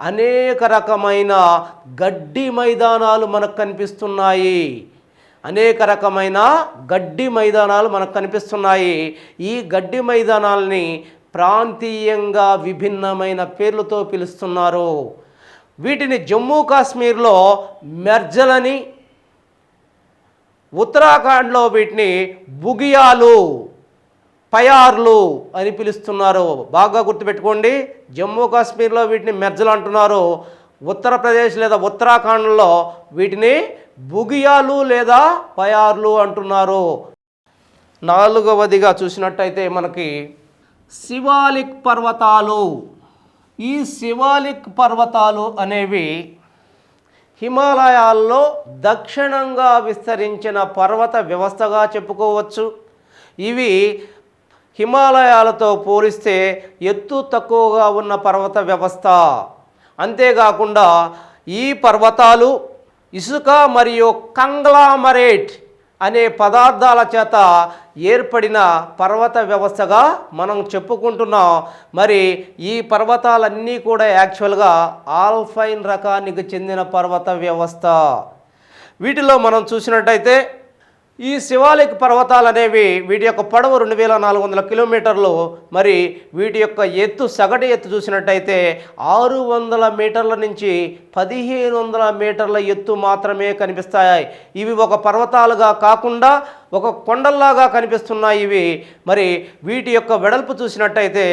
అనేక రకమైన గడ్డి మైదానాలు మనకు కనిపిస్తున్నాయి. అనేక రకమైన గడ్డి మైదానాలు మనకు కనిపిస్తున్నాయి. ఈ గడ్డి మైదానాలని ప్రాంతీయంగా విభిన్నమైన పేర్లతో పిలుస్తున్నారు. వీటిని జమ్మూ కాశ్మీర్లో మెర్జలని, ఉత్తరాఖండ్లో వీటిని బుగియాలు, పయార్లు అని పిలుస్తున్నారు. బాగా గుర్తుపెట్టుకోండి. జమ్మూ కాశ్మీర్లో వీటిని మెర్జలు అంటున్నారు. ఉత్తరప్రదేశ్ లేదా ఉత్తరాఖండ్లో వీటిని బుగియాలు లేదా పయార్లు అంటున్నారు. నాలుగవదిగా చూసినట్టయితే మనకి శివాలిక్ పర్వతాలు. ఈ శివాలిక్ పర్వతాలు అనేవి హిమాలయాల్లో దక్షిణంగా విస్తరించిన పర్వత వ్యవస్థగా చెప్పుకోవచ్చు. ఇవి హిమాలయాలతో పోలిస్తే ఎత్తు తక్కువగా ఉన్న పర్వత వ్యవస్థ. అంతేకాకుండా ఈ పర్వతాలు ఇసుక మరియు కంగ్లామరేట్ అనే పదార్థాల చేత ఏర్పడిన పర్వత వ్యవస్థగా మనం చెప్పుకుంటున్నాం. మరి ఈ పర్వతాలన్నీ కూడా యాక్చువల్గా ఆల్పైన్ రకానికి చెందిన పర్వత వ్యవస్థ. వీటిలో మనం చూసినట్టయితే ఈ శివాలిక్ పర్వతాలు అనేవి వీటి యొక్క పొడవు 2400 కిలోమీటర్లు. మరి వీటి యొక్క ఎత్తు, సగటు ఎత్తు చూసినట్టయితే 600 మీటర్ల నుంచి 1500 మీటర్ల ఎత్తు మాత్రమే కనిపిస్తాయి. ఇవి ఒక పర్వతాలుగా కాకుండా ఒక కొండల్లాగా కనిపిస్తున్నాయి ఇవి. మరి వీటి యొక్క వెడల్పు చూసినట్టయితే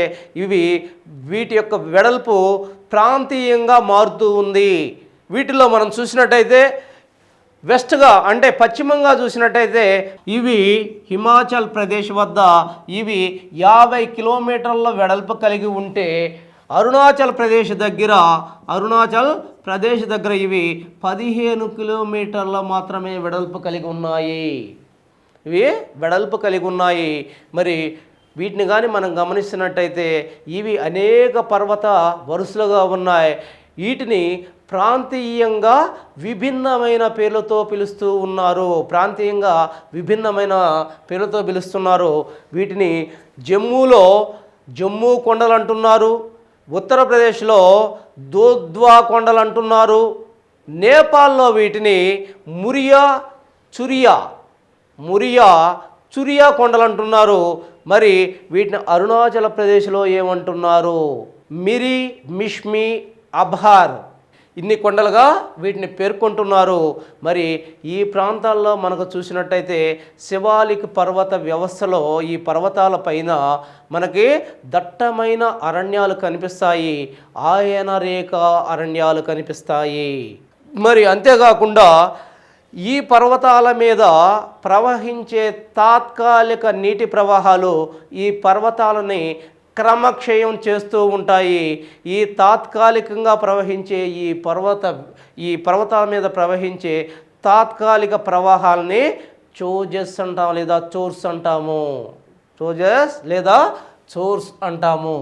వీటి యొక్క వెడల్పు ప్రాంతీయంగా మారుతూ ఉంది. వీటిలో మనం చూసినట్టయితే వెస్ట్గా అంటే పశ్చిమంగా చూసినట్టయితే ఇవి హిమాచల్ ప్రదేశ్ వద్ద 50 కిలోమీటర్ల వెడల్పు కలిగి ఉంటే అరుణాచల్ ప్రదేశ్ దగ్గర ఇవి 15 కిలోమీటర్ల మాత్రమే వెడల్పు కలిగి ఉన్నాయి. మరి వీటిని కానీ మనం గమనిస్తున్నట్టయితే ఇవి అనేక పర్వత వరుసలుగా ఉన్నాయి. వీటిని ప్రాంతీయంగా విభిన్నమైన పేర్లతో పిలుస్తున్నారు. వీటిని జమ్మూ కొండలు అంటున్నారు. ఉత్తరప్రదేశ్లో దోద్వా కొండలు అంటున్నారు. నేపాల్లో వీటిని చురియా కొండలు అంటున్నారు. మరి వీటిని అరుణాచల్ ప్రదేశ్లో ఏమంటున్నారు? మిష్మి, అబ్హార్, ఇన్ని కొండలుగా వీటిని పేర్కొంటున్నారు. మరి ఈ ప్రాంతాల్లో మనకు చూసినట్టయితే శివాలిక్ పర్వత వ్యవస్థలో ఈ పర్వతాల పైన మనకి దట్టమైన అరణ్యాలు కనిపిస్తాయి. ఆయన రేఖ అరణ్యాలు కనిపిస్తాయి. మరి అంతేకాకుండా ఈ పర్వతాల మీద ప్రవహించే తాత్కాలిక నీటి ప్రవాహాలు ఈ పర్వతాలని క్రమక్షయం చేస్తూ ఉంటాయి. ఈ తాత్కాలికంగా ప్రవహించే ఈ పర్వతాల మీద ప్రవహించే తాత్కాలిక ప్రవాహాలని చోజెస్ అంటాము లేదా చోర్స్ అంటాము.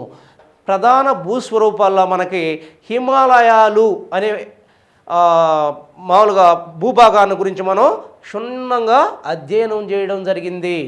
ప్రధాన భూస్వరూపాల్లో మనకి హిమాలయాలు అనే మామూలుగా భూభాగాన్ని గురించి మనం క్షుణ్ణంగా అధ్యయనం చేయడం జరిగింది.